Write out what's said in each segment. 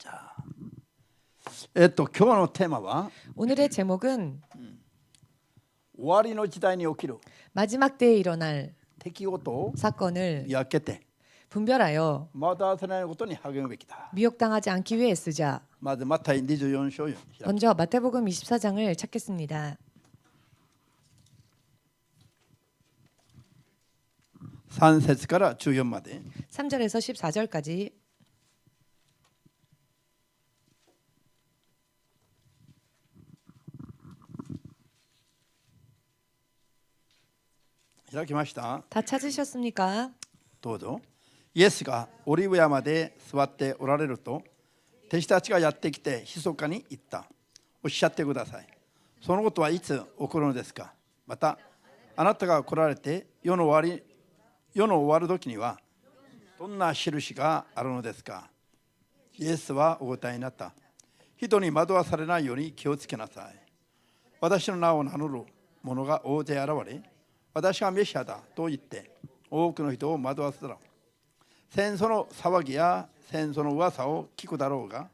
자, 今日のテーマは 오늘의 제목은 終わりの時代に起きる 마지막 때에 일어날 出来事を 사건을 見分けて 분별하여 惑わされないことに励むべきだ。 미혹당하지 않기 위해 쓰자. まずマタイ24章を開く。 먼저 마태복음 24장을 찾겠습니다. 3節から14まで 3절에서 14절까지 開きました。 다 찾으셨습니까? どうぞ。イエスがオリーブ山で座っておられると弟子たちがやってきて密かに言った。おっしゃってください。そのことはいつ起こるのですか。またあなたが来られて世の終わる時にはどんな印があるのですか。イエスはお答えになった。人に惑わされないように気をつけなさい。私の名を名乗る者が大勢現れ、私がメシアだと言って多くの人を惑わすだろう。戦争の騒ぎや戦争の噂を聞くだろうが、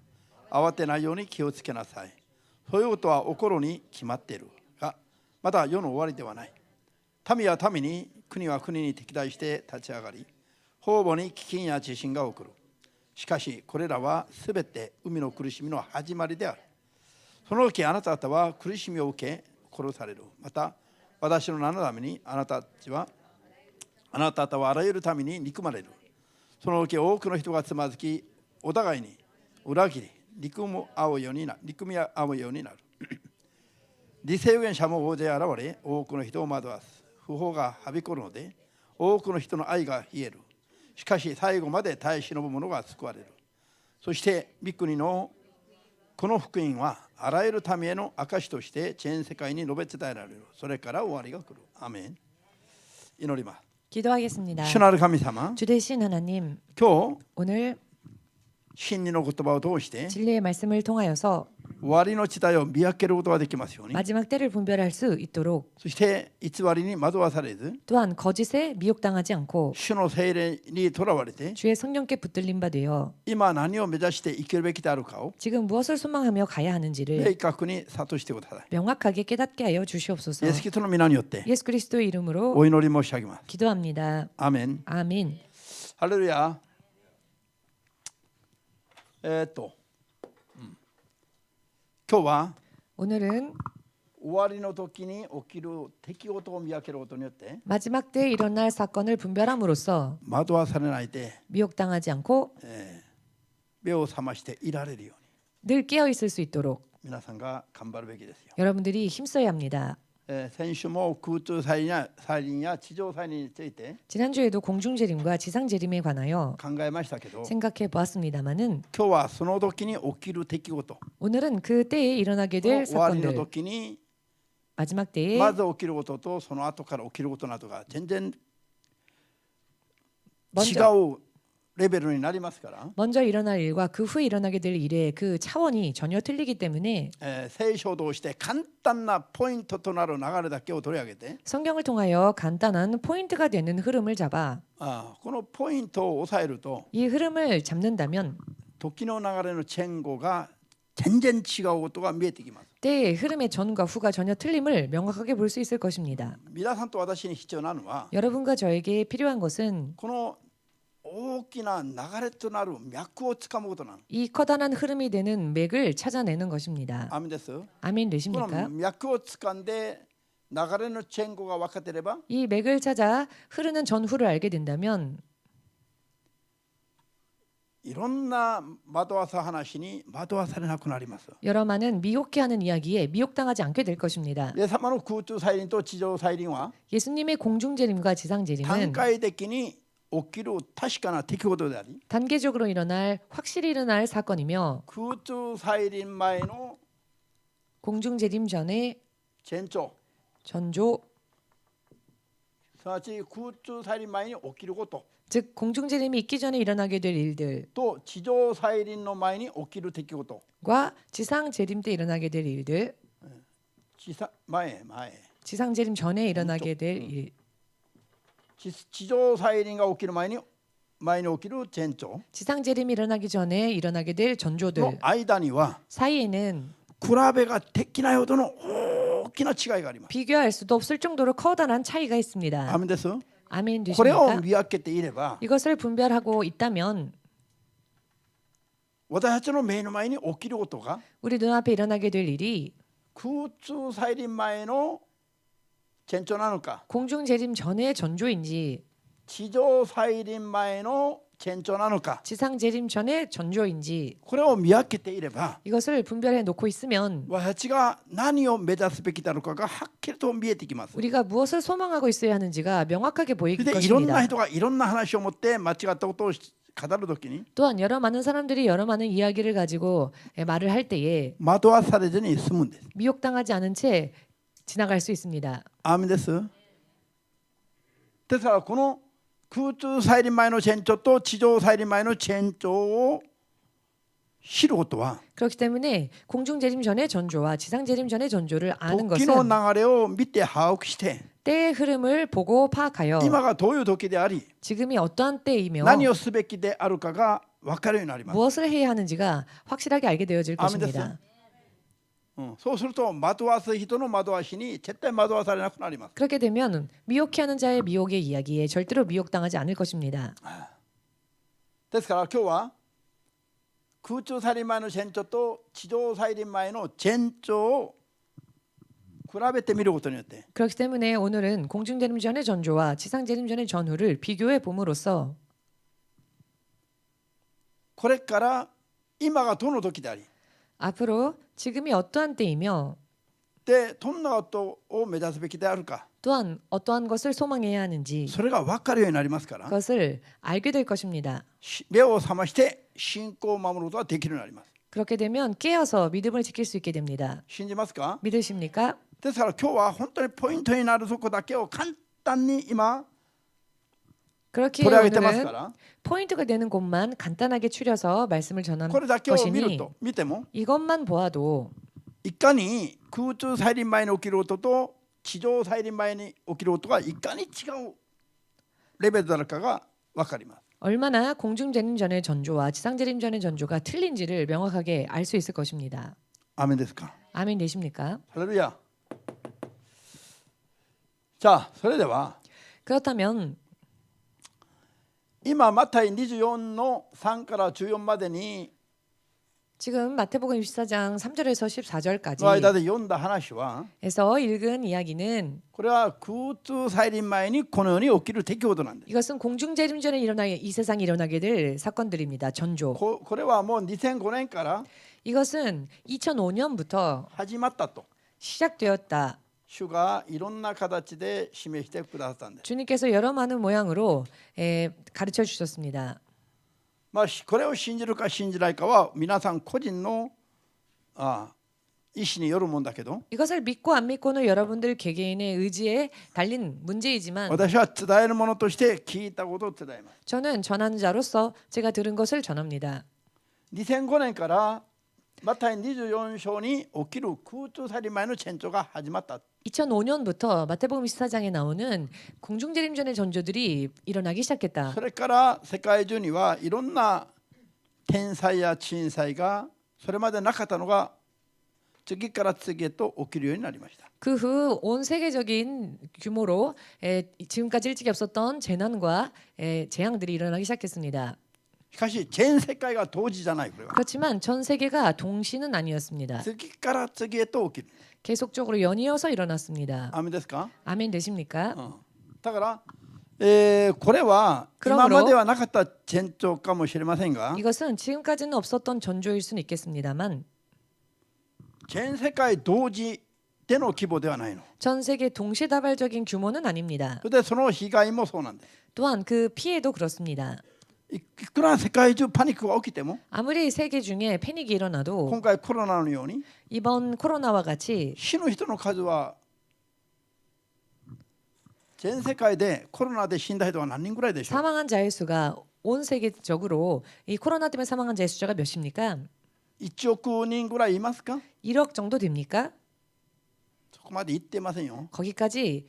慌てないように気をつけなさい。そういうことは起こるに決まっているが、まだ世の終わりではない。民は民に、国は国に敵対して立ち上がり、方々に飢饉や地震が起こる。しかしこれらはすべて海の苦しみの始まりである。その時あなた方は苦しみを受け殺される。また私の名のためにあなた方はあらゆる民に憎まれる。その時多くの人がつまずき、お互いに裏切り、憎み合うようになる。理性預言者も大勢現れ、多くの人を惑わす。不法がはびこるので、多くの人の愛が冷える。しかし最後まで耐え忍ぶ者が救われる。そして御国のこの福音はあらゆる民への証として全世界に述べ伝えられる。それから終わりが来る。アーメン。祈ります。 기도하겠습니다. 主なる神様、 주 되신 하나님, 今日 오늘 真理の言葉を通して 진리의 말씀을 통하여서 終わりの時代を見分けることができますように。 마지막 때를 분별할 수 있도록, そして偽りに惑わされず、 또한 거짓에 미혹당하지 않고 主の聖霊にとらわれて 주의 성령께 붙들린 바 되어 今何を目指して生きるべきであるかを 지금 무엇을 소망하며 가야 하는지를 明確に諭してください。 명확하게 깨닫게 하여 주시옵소서. イエス・キリストの皆によって 예수 그리스도의 이름으로 お祈り申し上げます。 기도합니다. アーメン。 아멘. ハレルヤ。今日は 오늘은 終わりの時に起きる出来事を見分けることによって 마지막 때에 일어날 사건을 분별함으로써 惑わされないで 미혹당하지 않고 目を覚ましていられるよ 늘 깨어 있을 수 있도록 うに皆さんが頑張るべきですよ。 여러분들이 힘써야 합니다. 先週も空中再臨や地上再臨について 지난주에도 공중재림과 지상재림에 관하여 考えましたけど、 생각해 보았습니다마는 今日はその時に起きる出来事、 오늘은 그 때에 일어나게 その 될 終わりの 사건들, 時に 마지막 때에 まず起きることとその後から起きることなどが全然違 먼저, うレベルになりますから、 먼저 일어날 일과 그 후에 일어나게 될 일의 그 차원이 전혀 틀리기 때문에 聖書を通して簡単なポイントとなる流れだけを取り上げて、 성경을 통하여 간단한 포인트가 되는 흐름을 잡아 このポイントを抑えると 이 흐름을 잡는다면 時の流れの前後が全然違うことが見えてきます。 때의 흐름의 전과 후가 전혀 틀림을 명확하게 볼 수 있을 것입니다. 皆さんと私に必要なのは 여러분과 저에게 필요한 것은 この大きな流れとなる脈をつかむことなの。 이 커다란 흐름이 되는 맥을 찾아내는 것입니다. アーメンです。 아멘 こ 되십니까? の脈をつかんで流れの前後が分かっていれば 이 맥을 찾아 흐르는 전후를 알게 된다면 いろんな惑わさ話に惑わされなくなります。 여러 많은 미혹해 하는 이야기에 미혹당하지 않게 될 것입니다. イエス様の空中再臨と地上再臨は 예수님의 공중재림과 지상재림은 段階的に起きる確かな出来事であり、 단계적으로 일어날 확실히 일어날 사건이며 空中再臨前の 공중재림 전에 前兆、 전조, すなわち空中再臨前に起きること 즉 공중재림이 있기 전에 일어나게 될 일들 と地上再臨の前に起きる出来事、 과 지상재림 때 일어나게 될 일들, 前 지상재림 전에 일어나게 될 일, 地上再臨が起きる前に前に起きる前兆 지상 재림이 일어나기 전에 일어나게 될 の 전조들 間には 사이에는 比べができないほどの大きな違いがあります。 비교할 수도 없을 정도로 커다란 차이가 ア 있습니다. メンです。 아멘 これを 되십니까? 見分けていれば 이것을 분별하고 있다면 私たちの目の前に起きることが 우리 눈앞에 일어나게 될 일이 空中再臨前の前兆なのか 공중 재림 전의 전조인지 地上再臨前の前兆なのか 지상 재림 전의 전조인지 これを見分けていれば 이것을 분별해 놓고 있으면 私たちが何を目指すべきなのかがはっきりと見えてきます。 우리가 무엇을 소망하고 있어야 하는지가 명확하게 보일 でいろんな 것입니다. 人がいろんな話を持って間違ったことを語るときに 또한 여러 많은 사람들이 여러 많은 이야기를 가지고 말을 할 때에 惑わされずに済むんです。 미혹당하지 않은 채 지나갈 수 있습니다. アーメンです。ですからこの空中再臨前の前兆と地上再臨前の前兆を知ることは 그렇기 때문에 공중 재림 전의 전조와 지상 재림 전의 전조를 아는 時の 것은 流れを見て把握して 때의 흐름을 보고 파악하여 今がどういう時であり 지금이 어떠한 때이며 何をすべきであるかが分かるようになります。 무엇을 해야 하는지가 확실하게 알게 되어질 아멘 것입니다. そうすると惑わす人の惑わしに絶対惑わされなくなります。 그렇게 되면 미혹해하는 자의 미혹의 이야기에 절대로 미혹당하지 않을 것입니다. ですから今日は空中再臨前の前兆と地上再臨前の前兆を比べてみることによって 그렇기 때문에 오늘은 공중 재림 전의 전조와 지상 재림 전의 전후를 비교해 봄으로써 これから今がどの時であり 앞으로 지금이 어떠한 때이며 でどんなことを目指すべきであるか 또한 어떠한 것을 소망해야 하는지 それが分かるようになりますから 그것을 알게 될 것입니다. 目を覚まして信仰を守ることができるようになります。 그렇게 되면 깨어서 믿음을 지킬 수 있게 됩니다. 信じますか？ 믿으십니까? ですから今日は本当にポイントになるとこだけを簡単に今 그렇게 取り上げてますか 오늘은 ら 포인트가 되는 곳만 간단하게 추려서 말씀을 전한 これだけを見る 것이니 と見ても 이것만 보아도 いかに空中再臨前に起きる音と地上再臨前に起きる音がいかに違うレベルだかが分かります。 얼마나 공중 재림 전의 전조와 지상 재림 전의 전조가 틀린지를 명확하게 알 수 있을 것입니다. アーメンですか？ 아멘 되십니까? ハレルヤ。じゃあそれでは 그렇다면 今マタイ24の3から14までに 지금 마태복음 24장 3절에서 の間 14절까지에서 で読んだ話は 읽은 이야기는 これは空中再臨前にこのように起きる出来事なんです。 이것은 공중 재림 전에 일어나게 이 세상에 일어나게 될 사건들입니다. 전조. これはもう2005年から 이것은 2005년부터 始まったと 시작되었다. 主がいろんな形で示してくださったんです。 주님께서 여러 많은 모양으로 가르쳐 주셨습니다. まあこれを信じるか信じないかは皆さん個人の意思によるもんだけど 이것을 믿고 안 믿고는 여러분들 개개인의 의지에 달린 문제이지만 私は伝えるものとして聞いたことを伝えます。 저는 전하는 자로서 제가 들은 것을 전합니다. 2005年からマタイ24章に起きる空中去り前の前兆が始まった。 2005년부터 마태복음 24장에 나오는 공중재림전의 전조들이 일어나기 시작했다. それから世界中にはいろんな天災や震災がそれまでなかったのが次から次へと起きるようになりました。 그 후 온 세계적인 규모로 지금까지 일찍이 없었던 재난과 재앙들이 일어나기 시작했습니다. しかし全世界が同時じゃないこれは。 그렇지만 전 세계가 동시는 아니었습니다. 次から次へと起きる。 계속적으로 연이어서 일어났습니다. アメですか？ 아멘 되십니까? だから、これは今まではなかった前兆かもしれませんが 이것은 지금까지는 없었던 전조일 수는 있겠습니다만 全世界同時での規模ではないの。 전 세계 동시다발적인 규모는 아닙니다. それでその被害もそうなんです。 또한 그 피해도 그렇습니다. いくら世界中パニックが起きても 아무리 세계 중에 패닉이 일어나도 今回コロナのように 이번 코로나와 같이 死ぬ人の数は全世界でコロナで死んだ人は何人ぐらいでしょう？ 사망한 자의 수가 온 세계적으로 이 코로나 때문에 사망한 자의 숫자가 몇입니까? 1億人ぐらいいますか？ 1억 정도 됩니까? そこまで行ってませんよ。 거기까지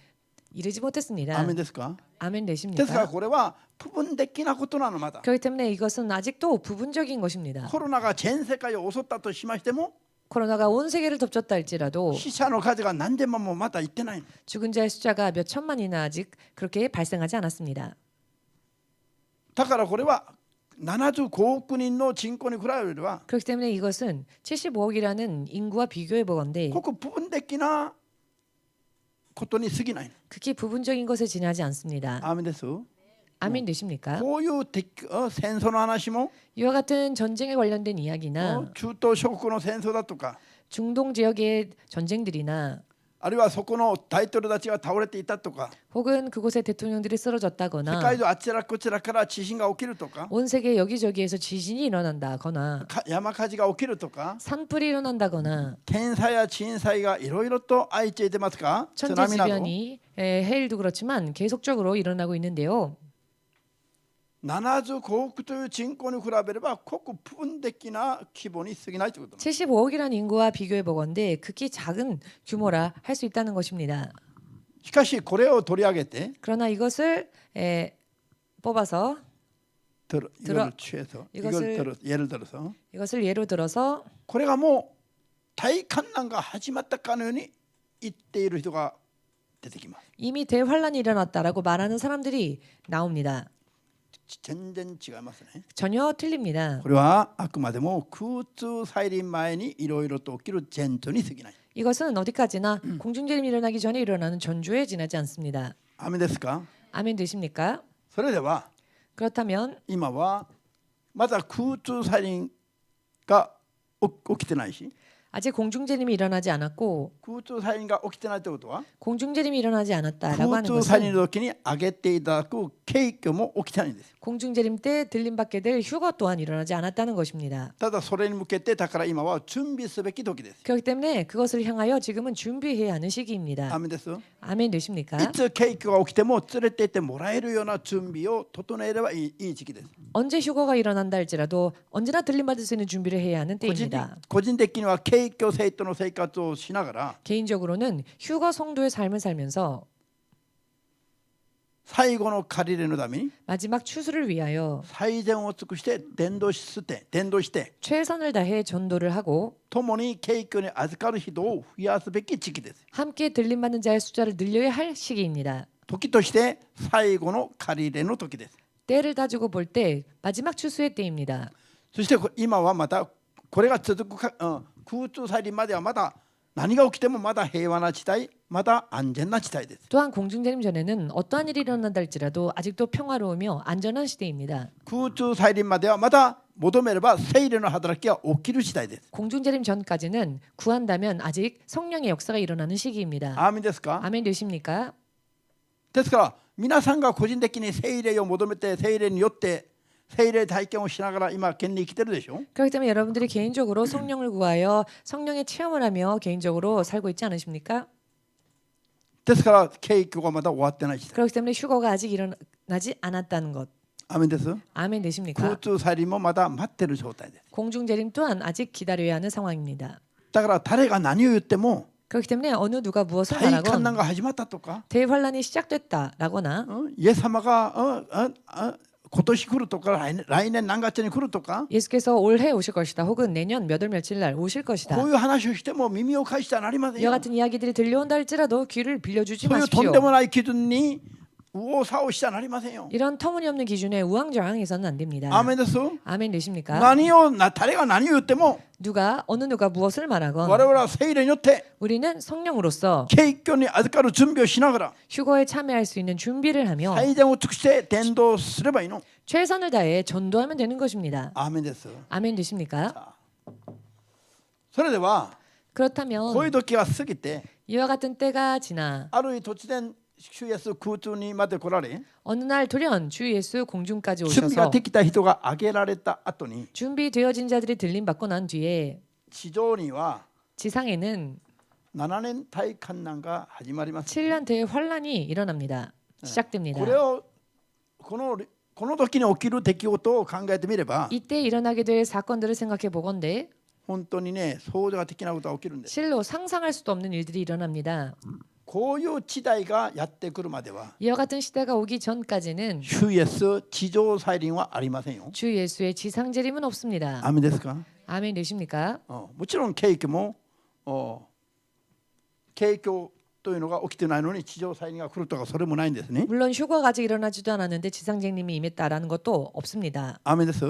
이르지 못했습니다. アメンですか？ 아멘 ですから 되십니까? これは部分的なことなのまだ。 그렇기 때문에 이것은 아직도 부분적인 것입니다. コロナが全世界を襲ったとしましても 코로나가 온 세계를 덮쳤다 할지라도 死者の数が何千万もまだいってないの。 죽은 자의 숫자가 몇 천만이나 아직 그렇게 발생하지 않았습니다. だからこれは75億人の人口に比べれば 그렇기 때문에 이것은 75억이라는 인구와 비교해 보건대 ここ部分的なことに過ぎないの。 극히 부분적인 것에 지나지 않습니다. アーメンです。 아멘 되십니까? こういう戦争の話も 이와 같은 전쟁에 관련된 이야기나 中東諸国の戦争だとか 중동 지역의 전쟁들이나 あるいはそこの大統領たちが倒れていたとか 혹은 그곳의 대통령들이 世界 쓰러졌다거나 中あちらこちらから地震が起きるとか 온 세계 여기저기에서 지진이 일어난다거나 山火事が起きるとか 산불이 일어난다거나 天災や震災がいろいろと相次いでますか津波など 천재지변이 해일도 그렇지만 계속적으로 일어나고 있는데요. 75億という人口に比べればごく部分的な規模に過ぎないということ。 75억이라는 인구와 비교해 보건대 극히 작은 규모라 할 수 있다는 것입니다. しかしこれを取り上げて 그러나 이것을 뽑아서 이걸 취해서 예를 들어서 이것을 예로 들어서 これがもう大観難が始まったかのように言っている人が出てきます。 이미 대환란이 일어났다라고 말하는 사람들이 나옵니다. 全然違いますね。 전혀 틀립니다. これはあくまでも空中再臨前にいろいろと起きる前途に過ぎない。 이것은 어디까지나 공중재림이 일어나기 전에 일어나는 전조에 지나지 않습니다. アメですか。 아멘 되십니까? それでは 그렇다면 今はまだ空中再臨が起きてないし 아직 공중재림이 일어나지 않았고 空中再臨が起きてないということは 공중재림이 일어나지 않았다라고 空 하는 中再臨 것은 の時に上げていただく景挙も起きてないんです。 공중재림 때 들림받게 될 휴거 또한 일어나지 않았다는 것입니다. ただそれに向けてだから今は準備すべき時です。 그렇기 때문에 그것을 향하여 지금은 준비해야 하는 시기입니다. アメです。 아멘 되십니까? いつ景挙が起きても連れて行ってもらえるような準備を整えればいい時期です。 언제 휴거가 일어난다 할지라도 언제나 들림받을 수 있는 준비를 해야 하는 때입니다. 個人的には景挙生徒の生活をしながら 개인적으로는 휴거 성도의 삶을 살면서 最後の借り入れのために 마지막 추수를 위하여 最善を尽くして伝道して 최선을 다해 전도를 하고 共に景挙に預かる人を増やすべき時期です。 함께 들림받는 자의 숫자를 늘려야 할 시기입니다. 時として最後の借り入れの時です。 때를 다지고 볼 때 마지막 추수의 때입니다. そして今はまたこれが続く空中再臨まではまだ何が起きてもまだ平和な地帯、まだ安全な地帯です。 또한 공중재림 전에는 어떠한 일이 일어난다 할지라도 아직도 평화로우며 안전한 시대입니다. 空中再臨まではまだ求めれば聖霊の働きが起きる時代です。 공중재림 전까지는 구한다면 아직 성령의 역사가 일어나는 시기입니다. アーメンですか。 아멘 되십니까? ですから皆さんが個人的に聖霊を求めて聖霊によって聖霊体験をしながら今現に生きてるでしょ。 그렇기 때문에 여러분들이 개인적으로 성령을 구하여 성령의 체험을 하며 개인적으로 살고 있지 않으십니까? ですから景挙がまだ終わってない時代。 그렇기 때문에 휴거가 아직 일어나지 않았다는 것. アーメンです。 아멘 되십니까? 空中再臨もまだ待ってる状態です。 공중재림 또한 아직 기다려야 하는 상황입니다. だから誰が何を言っても 그렇기 때문에 어느 누가 무엇을 大観難 말하건 が始まったとか 대환란이 시작됐다라거나 イエス様が今年来るとか来年何月に来るとか 예수께서 올해 오실 것이다 혹은 내년 몇 월 며칠 날 오실 것이다 こういう話をしても耳を返してはなりません 이와 よ。 같은 이야기들이 들려온다 할지라도 귀를 빌려주지 そういうとん 마십시오. でもない基準に右往左往してはなりませんよ。 이런 터무니없는 기준에 우왕좌왕해서는 안 됩니다. アーメンです。 아멘 되십니까? 誰が何を言っても 어느 누가 무엇을 말하건 我々は聖霊によって 우리는 성령으로서 景挙に預かる準備をしながら 휴거에 참여할 수 있는 준비를 하며 最善を尽くして伝道すればいいの。 최선을 다해 전도하면 되는 것입니다. アーメンです。 아멘 되십니까? それではこういう 그렇다면 時は過ぎて 이와 같은 때가 지나 ある日突然主イエス空中にまで来られ 어느 날 돌연 주 예수 공중까지 準備が 오셔서 できた人が挙げられた後に 준비되어진 자들이 들림받고 난 뒤에 地上には 지상에는 7年大観難が始まります。 7년 대환란이 일어납니다. 시작됩니다. これをこの時に起きる出来事を考えてみれば 이때 일어나게 될 사건들을 생각해 보건대 本当にね想像が的なことが起きるんです。 실로 상상할 수도 없는 일들이 일어납니다. こういう時代がやってくるまでは 이와 같은 시대가 오기 전까지는 主イエス地上再臨はありませんよ。 주 예수의 지상 재림은 없습니다. アメンですか？ 아멘 되십니까? もちろん景気も景況というのが起きてないのに地上再臨が来るとかそれもないんですね。 물론 휴거가 아직 일어나지도 않았는데 지상 재림이 임했다라는 것도 없습니다. アメンです。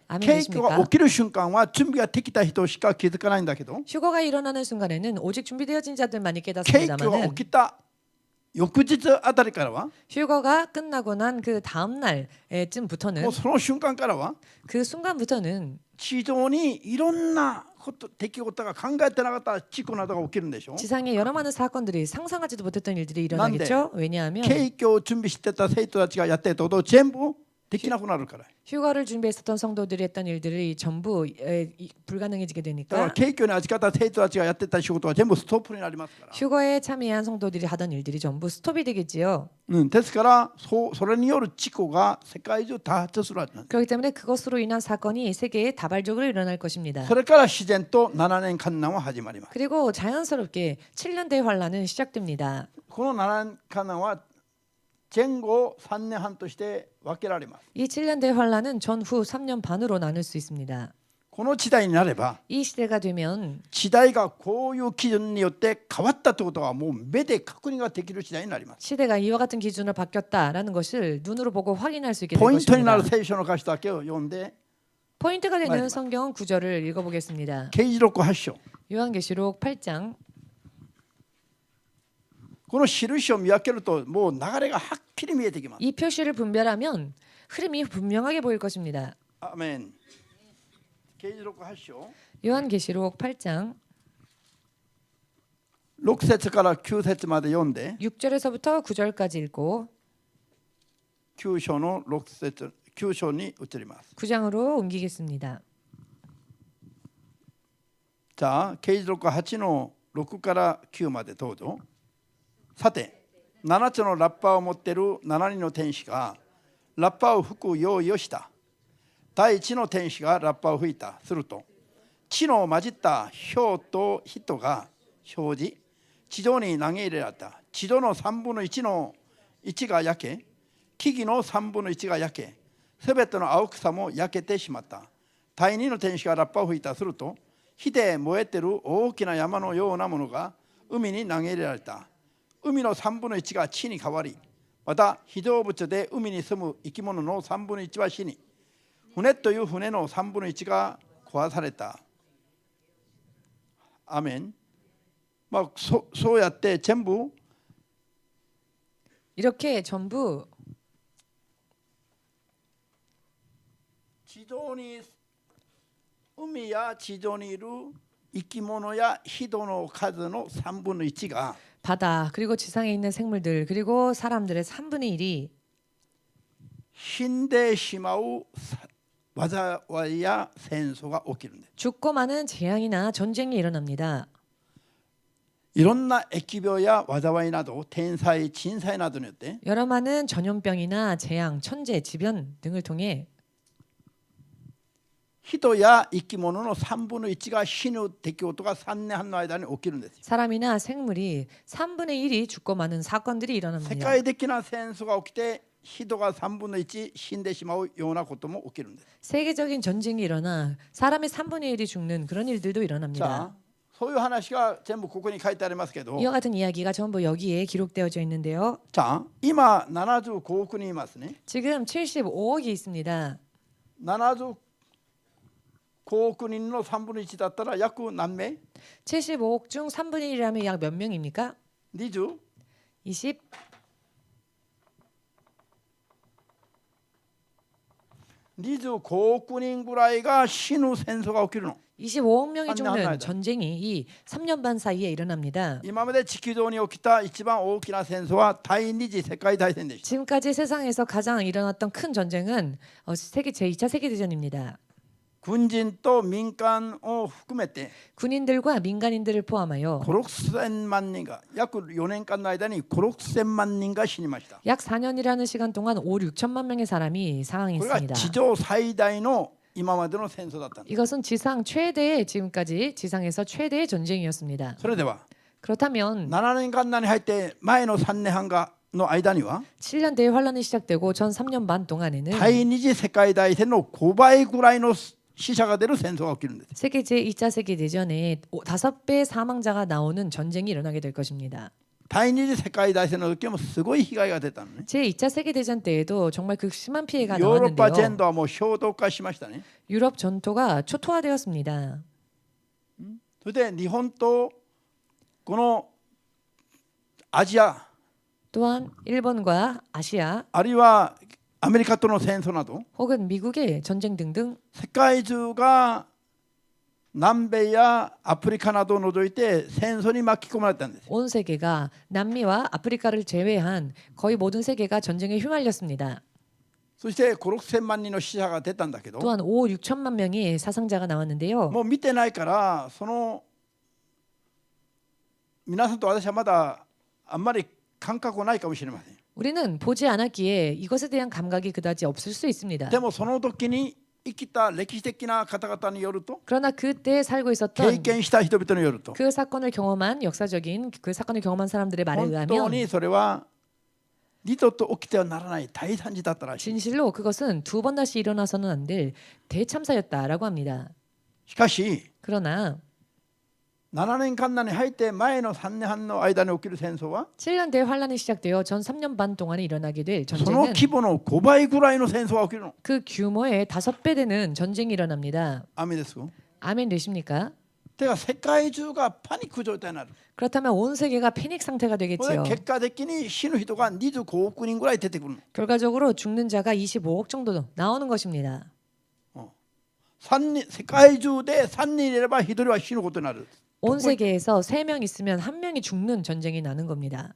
아멘 景気が 되십니까? 起きる瞬間は準備ができた人しか気づかないんだけど 휴거가 일어나는 순간에는 오직 준비되어진 자들만이 景気が 깨닫습니다만은 起きた翌日あたりからは 휴거가 끝나고 난 그 다음 날쯤부터는 もうその瞬間からは 그 순간부터는 地上にいろんなこと出来事が考えてなかった事故などが起きるんでしょ。 지상에 여러 많은 사건들이 상상하지도 못했던 일들이 일어나겠죠. 왜냐하면 景気を準備してた生徒たちがやってたことを全部できなくなるから。 휴가를 준비했었던 성도들이 했던 일들이 전부 불가능해지게 だから 되니까 景気に預かった生徒たちがやってた仕事は全部ストップになりますから。 휴거에 참여한 성도들이 하던 일들이 전부 스톱이 되겠지요. ですからそれによる事故が世界中多発するわけなんです。 그렇기 때문에 그것으로 인한 사건이 세계에 다발적으로 일어날 것입니다. それから自然と7年間難は始まります。 그리고 자연스럽게 7년 대환란은 시작됩니다. この7年間難は前後3年半として分けられます。 이 7년 대환란은 전후 3년 반으로 나눌 수 있습니다. この時代になれば 이 시대가 되면 時代がこういう基準によって変わったということはもう目で確認ができる時代になります。 시대가 이와 같은 기준으로 바뀌었다라는 것을 눈으로 보고 확인할 수 있게 될 ポイントになる 것입니다. 聖書の箇所だけを読んで 포인트가 되는 마지막. 성경 구절을 읽어보겠습니다. 啓示録8章 요한계시록 8장 この印を見分けるともう流れがはっきり見えてきます。 이 표시를 분별하면 흐름이 분명하게 보일 것입니다. アーメン。啓示録8章 요한계시록 8장 6節から9節まで読んで 6절에서부터 9절까지 읽고 9章の6節9章に移ります。 9장으로 옮기겠습니다. じゃあ啓示録8の6から9までどうぞ。さて7つのラッパを持っている7人の天使がラッパを吹く用意をした。第一の天使がラッパを吹いた。すると血の混じった氷と人が生じ地上に投げ入れられた。地上の3分の1の1が焼け木々の3分の1が焼けすべての青草も焼けてしまった。第二の天使がラッパを吹いた。すると火で燃えている大きな山のようなものが海に投げ入れられた。海の3分の1が地に変わり、また被動物で海に住む生き物の3分の1は死に、船という船の3分の1が壊された。アメン。そうやって全部 이렇게 전부 地上に海や地上にいる生き物や人の数の3分の1が 바다 그리고 지상에 있는 생물들 그리고 사람들의 3분의 1이 死んでしまう災いや戦争が起きるんです。 죽고 마는 재앙이나 전쟁이 일어납니다. いろんな疫病や災いなど天災、震災などによって 여러 많은 전염병이나 재앙, 천재, 지변 등을 통해 人や生き物の3分の1が死ぬ出来事が3年半の間に起きるんですよ。 사람이나 생물이 3분의 1이 죽고 마는 사건들이 世 일어납니다. 界的な戦争が起きて人が3分の1死んでしまうようなことも起きるんです。 세계적인 전쟁이 일어나 사람의 3분의 1이 죽는 그런 일들도 じゃ 일어납니다. あそういう話が全部ここに書いてありますけど、 이와 같은 이야기가 전부 여기에 기록되어져 있는데요. じゃあ今75億人いますね。 지금 75억이 있습니다. 75億人の3分の1だったら約何名？ 75억 중 3분의 1이라면 약 몇 명입니까? 20? 20? 25億人ぐらいが死ぬ戦争が起きるの。 25억 명이 한 년, 한 죽는 날. 전쟁이 이 3년 반 사이에 일어납니다. 今まで地球上に起きた一番大きな戦争は第二次世界大戦でした。 지금까지 세상에서 가장 일어났던 큰 전쟁은 세계 제2차 세계대전입니다. 軍人と民間を含めて 군인들과 민간인들을 포함하여 5、6000万人が約4年間の間に5、6000万人が死にました。 약 4년이라는 시간 동안 5, 6천만 명의 사람이 これが 사망했습니다. 地上最大の今までの戦争だったんです。 이것은 지상 최대의 지금까지 지상에서 최대의 전쟁이었습니다. それでは 그렇다면 7年間に入って前の3年半がの間には 7년 대환란이 시작되고 전 3년 반 동안에는 第二次世界大戦の5倍ぐらいの死者が出る戦争が起きるんです。 세계 제2차 세계대전에 5배 사망자가 나오는 전쟁이 일어나게 될 것입니다. 第二次世界大戦の時もすごい被害が出たのね。 제2차 세계대전 때에도 정말 극심한 피해가 ヨーロッパ全 나왔는데요. 土はもう衝動化しましたね。 유럽 전토가 초토화되었습니다. それで日本とこのアジア 또한 일본과 아시아 あるいはアメリカとの戦争など 혹은 미국의 전쟁 등등 世界中が南米やアフリカなどを除いて戦争に巻き込まれたんです。 온 세계가 남미와 아프리카를 제외한 거의 모든 세계가 전쟁에 휘말렸습니다. そして5、6千万人の死者が出たんだけど 또한 5, 6천만 명의 사상자가 나왔는데요. もう見てないからその皆さんと私はまだあんまり感覚はないかもしれません。 우리는 보지 않았기에 이것에 대한 감각이 그다지 없을 수 있습니다. でもその時に生きた歴史的な方々によると 그러나 그때 살고 経 있었던 験した人々によると 그 사건을 경험한 역사적인 그 사건을 경험한 사람들의 말에 本当 의하면 にそれは二度と起きてはならない大惨事だったらしい。 진실로 그것은 두 번 다시 일어나서는 안 될 대참사였다라고 합니다. しかし 그러나 7年間に入って前の3年半の間に起きる戦争は 7년 대환란이 시작되어 전 3년 반 동안에 일어나게 될 その 전쟁은 規模の5倍ぐらいの戦争が起きるの。 그 규모의 5배 되는 전쟁이 일어납니다. 雨ですよ。 아멘 되십니까? てか世界中がパニック状態になる。 그렇다면 온 세계가 패닉 상태가 これ 되겠지요. 結果的に死ぬ人が25億人ぐらい出てくるの。 결과적으로 죽는 자가 25억 정도 나오는 것입니다. 世界中で3人いれば1人は死ぬことになる。 온 세계에서 3명 있으면 1명이 죽는 전쟁이 나는 겁니다.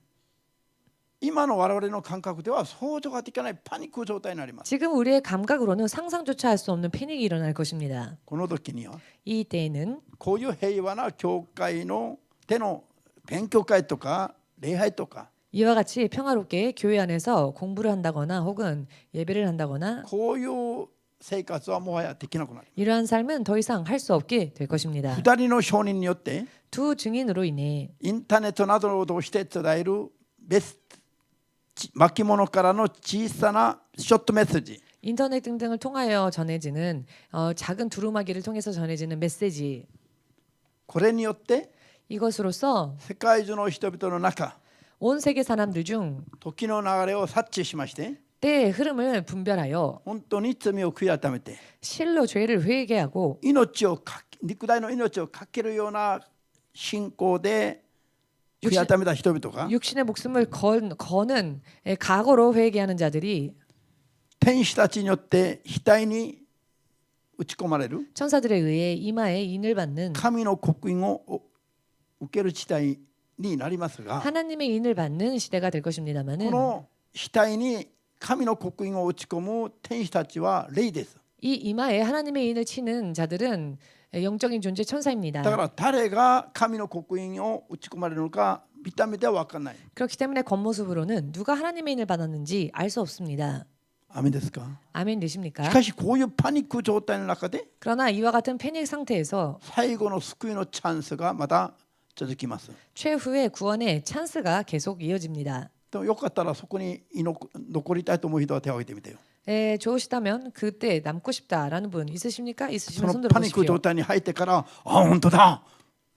今の我々の感覚では想像ができないパニック状態になります。 지금 우리의 감각으로는 상상조차 할 수 없는 패닉이 일어날 것입니다. この時には 이때에는 こういう平和な教会のでの勉強会とか礼拝とか 이와 같이 평화롭게 교회 안에서 공부를 한다거나 혹은 예배를 한다거나 こういう生活はもはやできなくなる。 이러한 삶은 더 이상 할 수 없게 될 것입니다. 2人の証人によって 두 증인으로 인해 インターネットなどを通して伝える巻物からの小さなショットメッセージ 인터넷 등등을 통하여 전해지는 작은 두루마기를 통해서 전해지는 메시지 これによって 이것으로서 世界中の人々の中 온 세계 사람들 중 時の流れを察知しまして 때의 흐름을 분별하여 本当に罪を悔い改めて 실로 죄를 회개하고 肉体の命をかけるような信仰で悔い改めた人々が 육신의 목숨을 거는 각오로 회개하는 자들이 天使たちによって額に打ち込まれる 천사들에 의해 이마에 인을 받는 神の刻印を受ける時代になりますが 하나님의 인을 받는 시대가 될 こ 것입니다만은 の額に神の刻印を打ち込む天使たちは霊です。 이 이마에 하나님의 인을 치는 자들은 영적인 존재 천사입니다. だから誰が神の刻印を打ち込まれるのか見た目では分からない。 그렇기 때문에 겉모습으로는 누가 하나님의 인을 받았는지 알 수 없습니다. アメンですか。 아멘 し 되십니까? かしこういうパニック状態の中で 그러나 이와 같은 패닉 상태에서 最後の救いのチャンスがまた続きます。 최후의 구원의 찬스가 계속 이어집니다. でもよかったらそこに残りたいと思う人は手を挙げてみてよ。 좋으시다면 그때 남고 싶다라는 분 있으십니까? そ 있으시면 の 손 パニック 들어보십시오. 状態に入ってからあ本当だ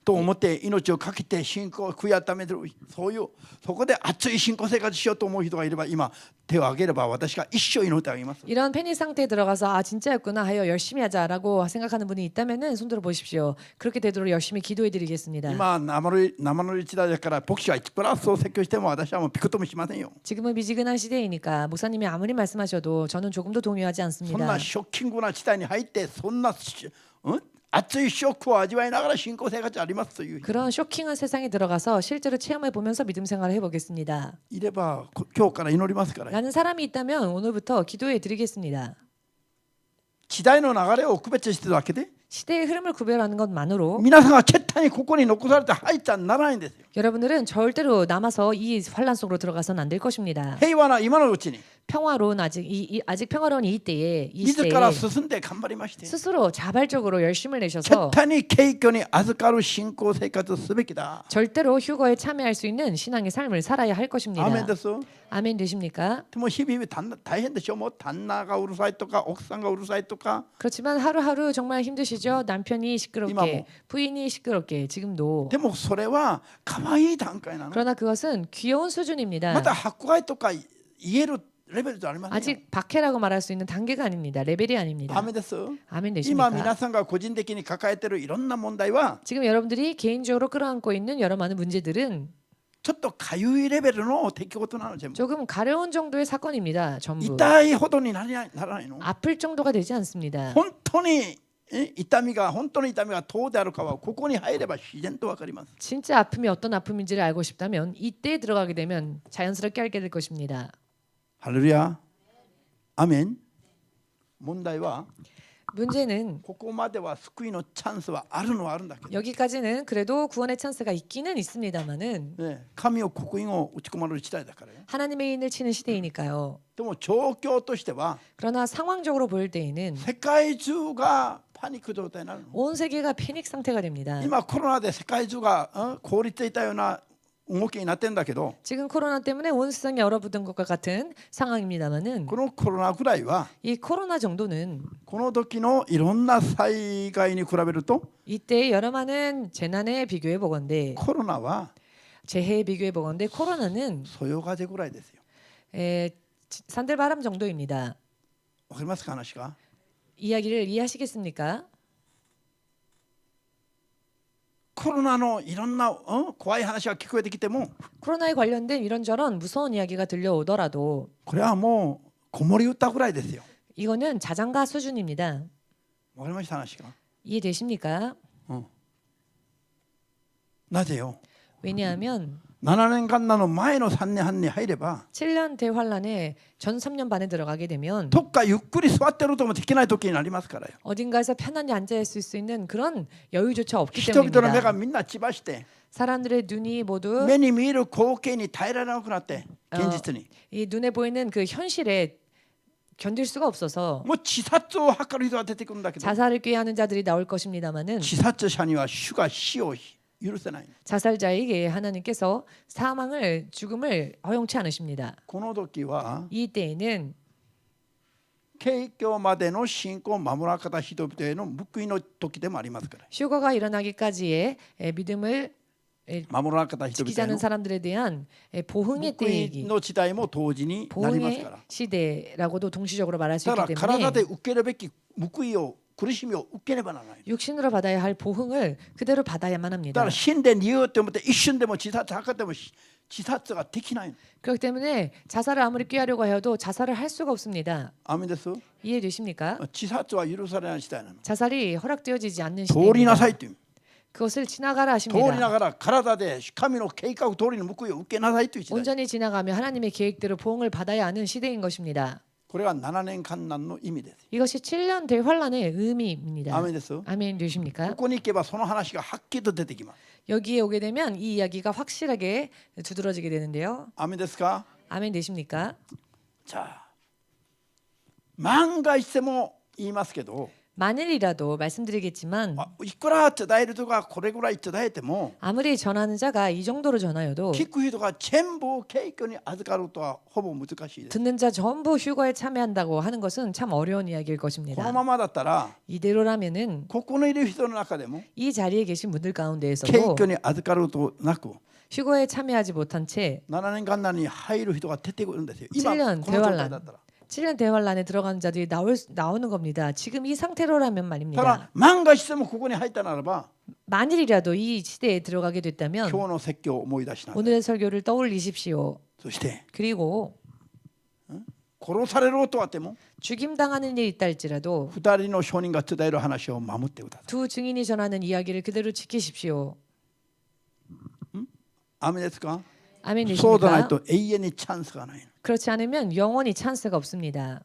と思って命をかけて信仰を悔い改めるそういうそこで熱い信仰生活しようと思う人がいれば今手を挙げれば私が一生祈ってあげます。 이런 패닉 상태에 들어가서 아 진짜였구나 하여 열심히 하자라고 생각하는 분이 있다면은 손 들어보십시오. 그렇게 되도록 열심히 기도해드리겠습니다. 今生の時代だから牧師がいくらそう説教しても私はもうピクともしませんよ。 지금은 미지근한 시대이니까 목사님이 아무리 말씀하셔도 저는 조금도 동요하지 そん 않습니다. なショッキングな時代に入ってそんな、熱いショックを味わいながら信仰生活ありますという 그런 쇼킹한 세상에 들어가서 실제로 체험해 보면서 믿음 생활을 해보겠습니다. いれば今日から祈りますから。 라는 사람이 있다면 오늘부터 기도해 드리겠습니다. 時代の流れを区別してるだけで 시대의 흐름을 구별하는 것만으로 皆さんが絶対にここに残されて入っちゃならないんですよ。 여러분들은 절대로 남아서 이 환란 속으로 들어가서는 안 될 것입니다. 平和な今のうちに 평화로운 아직 평화로운 이때에 이 自ら 시대에 進んで頑張りまして 스스로 자발적으로 열심을 絶 내셔서 対に敬虚に預かる信仰生活をすべきだ。 절대로 휴거에 참여할 수 있는 신앙의 삶을 살아야 할 アーメン 것입니다. です。 아멘 되십니까? でも日々大変でしょ。もう旦那がうるさいとか奥さんがうるさいとか 그렇지만 하루하루 정말 힘드시죠? 남편이 시끄럽게, 이마모. 부인이 시끄럽게 지금도. でもそれは可愛い段階なの。 그러나 그것은 귀여운 ま 수준입니다. だ迫害とか言えるレベルじゃありませんよ。 아직 박해라고 말할 수 있는 단계가 아닙니다. 레벨이 아닙니다. アーメンです。 아멘 今 되십니까? 皆さんが個人的に抱えているいろんな問題は 지금 여러분들이 개인적으로 끌어안고 있는 여러 많은 문제들은 ちょっとかゆいレベルの出来事なの。全部 조금 가려운 정도의 사건입니다. 전부 痛いほどにならないの。 아플 정도가 되지 않습니다. 本当に痛みがどうであるかはここに入れば自然とわかります。 진짜 아픔이 어떤 아픔인지를 알고 싶다면 이때에 들어가게 되면 자연스럽게 알게 될 것입니다. ハレルヤ。アメン。問題は 문제는 ここまでは救いのチャンスはあるのはあるんだけど、 여기까지는 그래도 구원의 찬스가 있기는 있습니다만은 ね、神を刻印を打ち込まれる時代だからよ。 하나님의 인을 치는 시대이니까요. でも状況としては 그러나 상황적으로 보일 때에는 世界中がパニック状態になるの。 온 세계가 패닉 상태가 됩니다. 今コロナで世界中が凍りついたような動きになってんだけど、 지금 코로나 때문에 온 세상이 얼어붙은 것과 같은 상황입니다만은 このコロナぐらいは 이 코로나 정도는 この時のいろんな災害に比べると 이때 여러 많은 재난에 비교해 보건대 コロナは 재해에 비교해 보건대 코로나는 そよ風ぐらいですよ。 산들바람 정도입니다. わかりますか話が。 이야기를 이해하시겠습니까? コロナのいろんな怖い話が聞こえてきても 코로나에 관련된 이런저런 무서운 이야기가 들려오더라도 これはもう子守歌ぐらいですよ。 이거는 자장가 수준입니다. わかりました話が。 이해되십니까? なぜよ。 왜냐하면 7年間の前の3年半に入れば 7년 대환란에 전 3년 반에 들어가게 되면 どっかゆっくり座ってるともできない時になりますからよ。 어딘가에서 편안히 앉아 있을 수 있는 그런 여유조차 없기 人々の目が 때문입니다. みんな血ばして 사람들의 눈이 모두 目に見える光景に耐えられなくなって現実に 이 눈에 보이는 그 현실에 견딜 수가 없어서 もう自殺を図る人が出てくるんだけど 자살을 꾀하는 자들이 나올 것입니다마는 自殺者には主が死を許せない。 자살자에게 하나님께서 죽음을 허용치 않으십니다. この時は 이때에는 景況までの信仰を守らなかった人々への報いの時でもありますから。 휴거가 일어나기까지의 믿음을 守らなかった人 지키지 々へ 않은 の 사람들에 대한 복흥의 報い 때이기 の時代も同時になります 복흥의 から。 시대라고도 동시적으로 말할 수 だか 있기 ら 때문에 体で受けるべき報いを苦しみを受けねばならない。 육신으로 받아야 할 복흥을 그대로 받아야만 だか 합니다. ら死んで逃げようと思って一瞬でも自殺図っても自殺ができない。 그렇기 때문에 자살을 아무리 꾀하려고 해도 자살을 할 수가 없습니다. アメです。 이해되십니까? 自殺は許されない時代なの。 자살이 허락되어지지 않는 通りな 시대입니다. さいという。 그것을 지나가라 通りな 하십니다. がら体で神の計画通りの報いを受けなさいという時代。 온전히 지나가며 하나님의 계획대로 보응을 받아야 하는 시대인 것입니다. これが7年間難の意味です。 이것이 7년 대환란의 의미입니다. アメです。 아멘 こ 되십니까? こに行けばその話がはっきりと出てきます。 여기에 오게 되면 이 이야기가 확실하게 두드러지게 되는데요. アメですか。 아멘 되십니까? じゃあ万が一でも言いますけど、 만일이라도 말씀드리겠지만 いくら伝えるとかこれぐらい伝えても 아무리 전하는 자가 이 정도로 전하여도 聞く人が全部敬虚に預かるとはほぼ難しいです。 듣는 자 전부 휴거에 참여한다고 하는 것은 참 어려운 이야기일 この 것입니다. ままだったら 이대로라면은 ここにいる人の中でも 이 자리에 계신 분들 敬 가운데에서도 虚に預かるとなく 휴거에 참여하지 못한 채 7年間に入る人が出てくるんですよ。 7년 この状態だったら。 7년 대환란에 들어가는 자들이 나오는 겁니다. 지금 이 상태로라면 だか 말입니다. ら万が一でもここに入ったならば 만일이라도 이 시대에 들어가게 今 됐다면 日の説教を思い出しなさい。 오늘의 설교를 떠올리십시오. そして 그리고 殺されるとあっても 죽임당하는 일이 있다 할지라도 2人の証人が伝える話を守ってください。 두 증인이 전하는 이야기를 그대로 지키십시오. アメですか。 아멘 そうでない 되십니까? と永遠にチャンスがないの。 그렇지 않으면 영원히 찬스가 없습니다.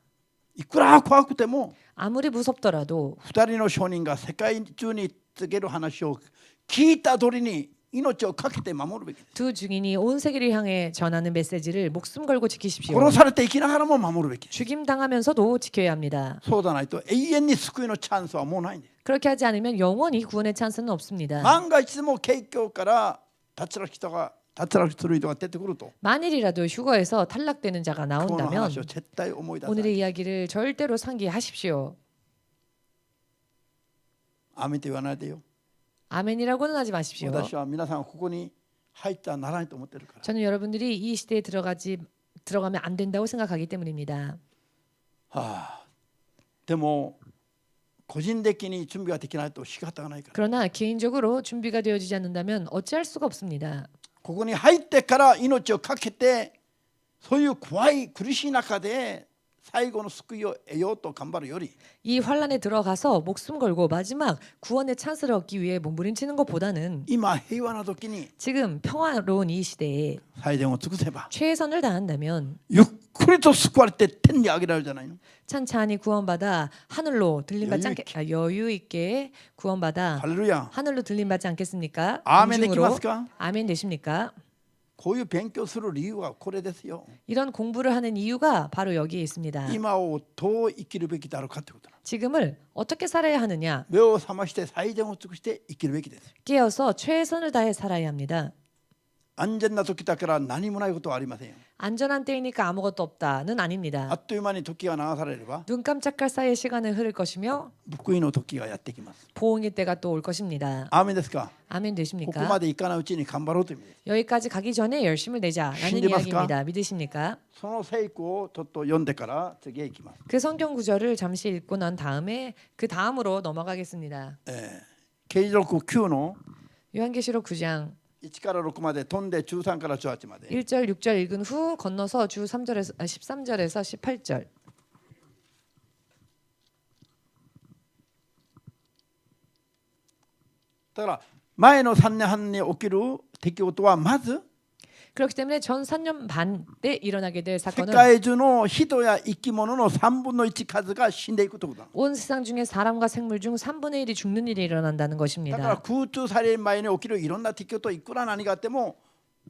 いくら怖くても 아무리 무섭더라도 2人の証人が世界中に告げる話を聞いた通りに命をかけて守るべきです。 두 증인이 온 세계를 향해 전하는 메시지를 목숨 걸고 지키십시오. 殺されて生きながらも守るべきです。 죽임 당하면서도 지켜야 합니다. そうでないと永遠に救いのチャンスはもうないんです。 그렇게 하지 않으면 영원히 구원의 찬스는 없습니다. 万が一でも景況から脱落する人が出てくると、 만일이라도 휴거에서 탈락되는 자가 この 나온다면 話を絶対思い出さない。 오늘의 이야기를 절대로 상기하십시오. アメンと言わないでよ。 아멘이라고는 하지 마십시오. 私は皆さんがここに入ってはならないと思ってるから。 저는 여러분들이 이 시대에 들어가면 안 된다고 생각하기 때문입니다. でも個人的に準備ができないと仕方がないから。 그러나 개인적으로 준비가 되어지지 않는다면 어찌할 수가 없습니다. ここに入ってから命をかけて、そういう怖い苦しい中で最後の救いを得ようと頑張るより、 이 환란에 들어가서 목숨 걸고 마지막 구원의 찬스를 얻기 위해 몸부림치는 것보다는 今平和な時に 지금 평화로운 이 시대에 最善を尽くせば 최선을 다한다면 ゆっくりと救われて天に上げられるじゃないの。 찬찬히 구원받아 하늘로 여유 있게 구원받아 ハレルヤ。 하늘로 들림받지 않겠습니까? 아멘 공중으로. 되십니까? 아멘 되십니까? こういう勉強する理由はこれですよ。 이런 공부를 하는 이유가 바로 여기에 있습니다. 今をどう生きるべきだろうかということな。 지금을 어떻게 살아야 하느냐? 目を覚まして最善を尽くして生きるべきです。 깨어서 최선을 다해 살아야 합니다. 安全な時だから何もないことはありませんよ。 안전한 때이니까 아무것도 없다는 あ 아닙니다. っという間に時が流されれば 눈 깜짝할 사이에 시간은 흐를 것이며 報いの時がやってきます。 보응의 때가 또 올 것입니다. アーメンですか。 아멘 ここ 되십니까? まで行かないうちに頑張ろうという意味です。 여기까지 가기 전에 열심을 내자라는 신뢰받습니까? 이야기입니다. 믿으십니까? その聖句をちょっと読んでから次へ行きます。 그 성경 구절을 잠시 읽고 난 다음에 그 다음으로 넘어가겠습니다. 啓示録9の 요한계시록 9장 1から6まで飛んで13から18まで。 1절 6절 읽은 후 건너서 주 3절에서 13절에서 18절. だから前の3年半に起きる出来事はまず 그렇기 때문에 전 3년 반 때 일어나게 될 世 사건은 界中の人や生き物の3分の1数が死んでいくということだ。 온 세상 중에 사람과 생물 중 3분의 1이 죽는 일이 일어난다는 だから 것입니다. 空中される前に起きるいろんな出来事いくら何があっても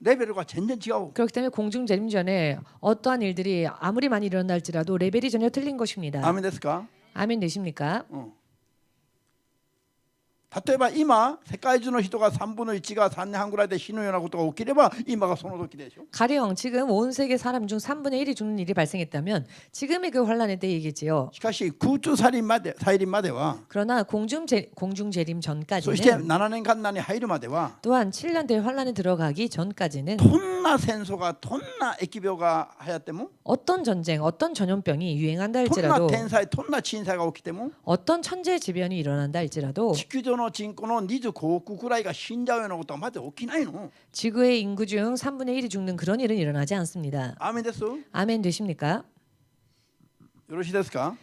レベルが全然違う。 그렇기 때문에 공중 재림 전에 어떠한 일들이 아무리 많이 일어날지라도 레벨이 전혀 틀린 것입니다. アーメンですか。 아멘 되십니까? 例えば今世界中の人が3分の1が3年半ぐらいで死ぬようなことが起きれば今がその時でしょ。 가령 지금 온 세계 사람 중 3분의 1이 죽는 일이 발생했다면 지금이 그 환란의 때이겠지요. しかし空中再臨までは 그러나 공중 재림 そして 전까지는 7年間に入るまでは 또한 7년 대 환란에 들어가기 전까지는 どんな戦争がどんな疫病が流行っても 어떤 전쟁, 어떤 전염병이 유행한다 どんな 할지라도 天災どんな震災が起きても 어떤 천재지변이 일어난다 할지라도 地球上の人口の25億くらいが死んじゃうようなことはまず起きないの。 지구의 인구 중 3분의 1이 죽는 그런 일은 일어나지 않습니다. アーメンです。よ 아멘 되십니까? ろしいですか。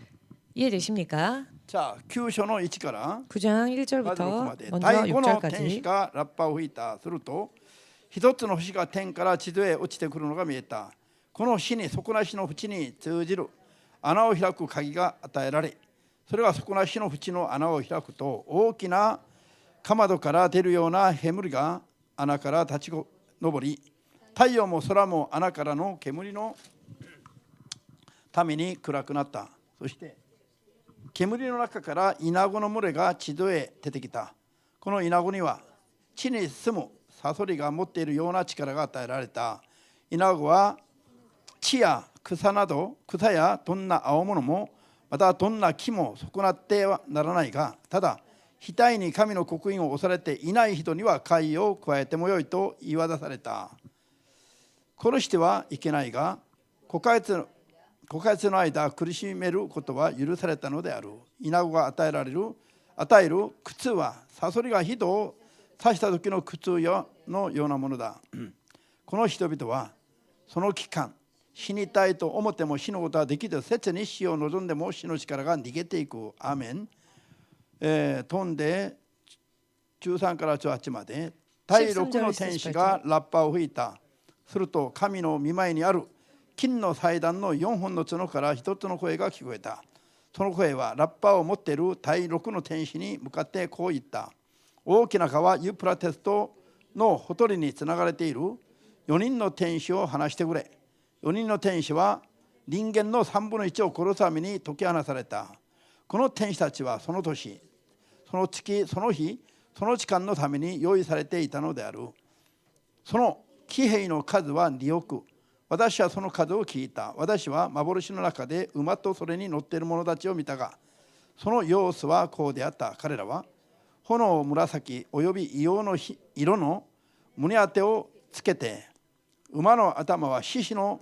이해되십니까? じゃあ9章の1から 9장 まず6 1절부터 まで。 먼저 第5の天使 6절까지 がラッパを吹いた。すると一つの星が天から地上へ落ちてくるのが見えた。この火に底なしの淵に通じる穴を開く鍵が与えられ、それは底なしの淵の穴を開くと大きなかまどから出るような煙が穴から立ち上り、太陽も空も穴からの煙のために暗くなった。そして煙の中からイナゴの群れが地上へ出てきた。このイナゴには地に住むサソリが持っているような力が与えられた。イナゴは地や草など、草やどんな青物もまたどんな木も損なってはならないが、ただ額に神の刻印を押されていない人には戒を加えてもよいと言い渡された。殺してはいけないが5ヶ月の間苦しめることは許されたのである。イナゴが与える苦痛はサソリが人を刺した時の苦痛のようなものだ。この人々はその期間死にたいと思っても死ぬことはできず、切に死を望んでも死の力が逃げていく。アーメン。飛んで13から18まで。第6の天使がラッパを吹いた。すると神の御前にある金の祭壇の4本の角から一つの声が聞こえた。その声はラッパを持っている第6の天使に向かってこう言った。大きな川ユープラテスとのほとりにつながれている4人の天使を話してくれ。4人の天使は人間の3分の1を殺すために解き放された。この天使たちはその年、その月、その日、その時間のために用意されていたのである。その騎兵の数は2億。私はその数を聞いた。私は幻の中で馬とそれに乗っている者たちを見たが、その様子はこうであった。彼らは炎紫および硫黄の色の胸当てをつけて、馬の頭は獅子の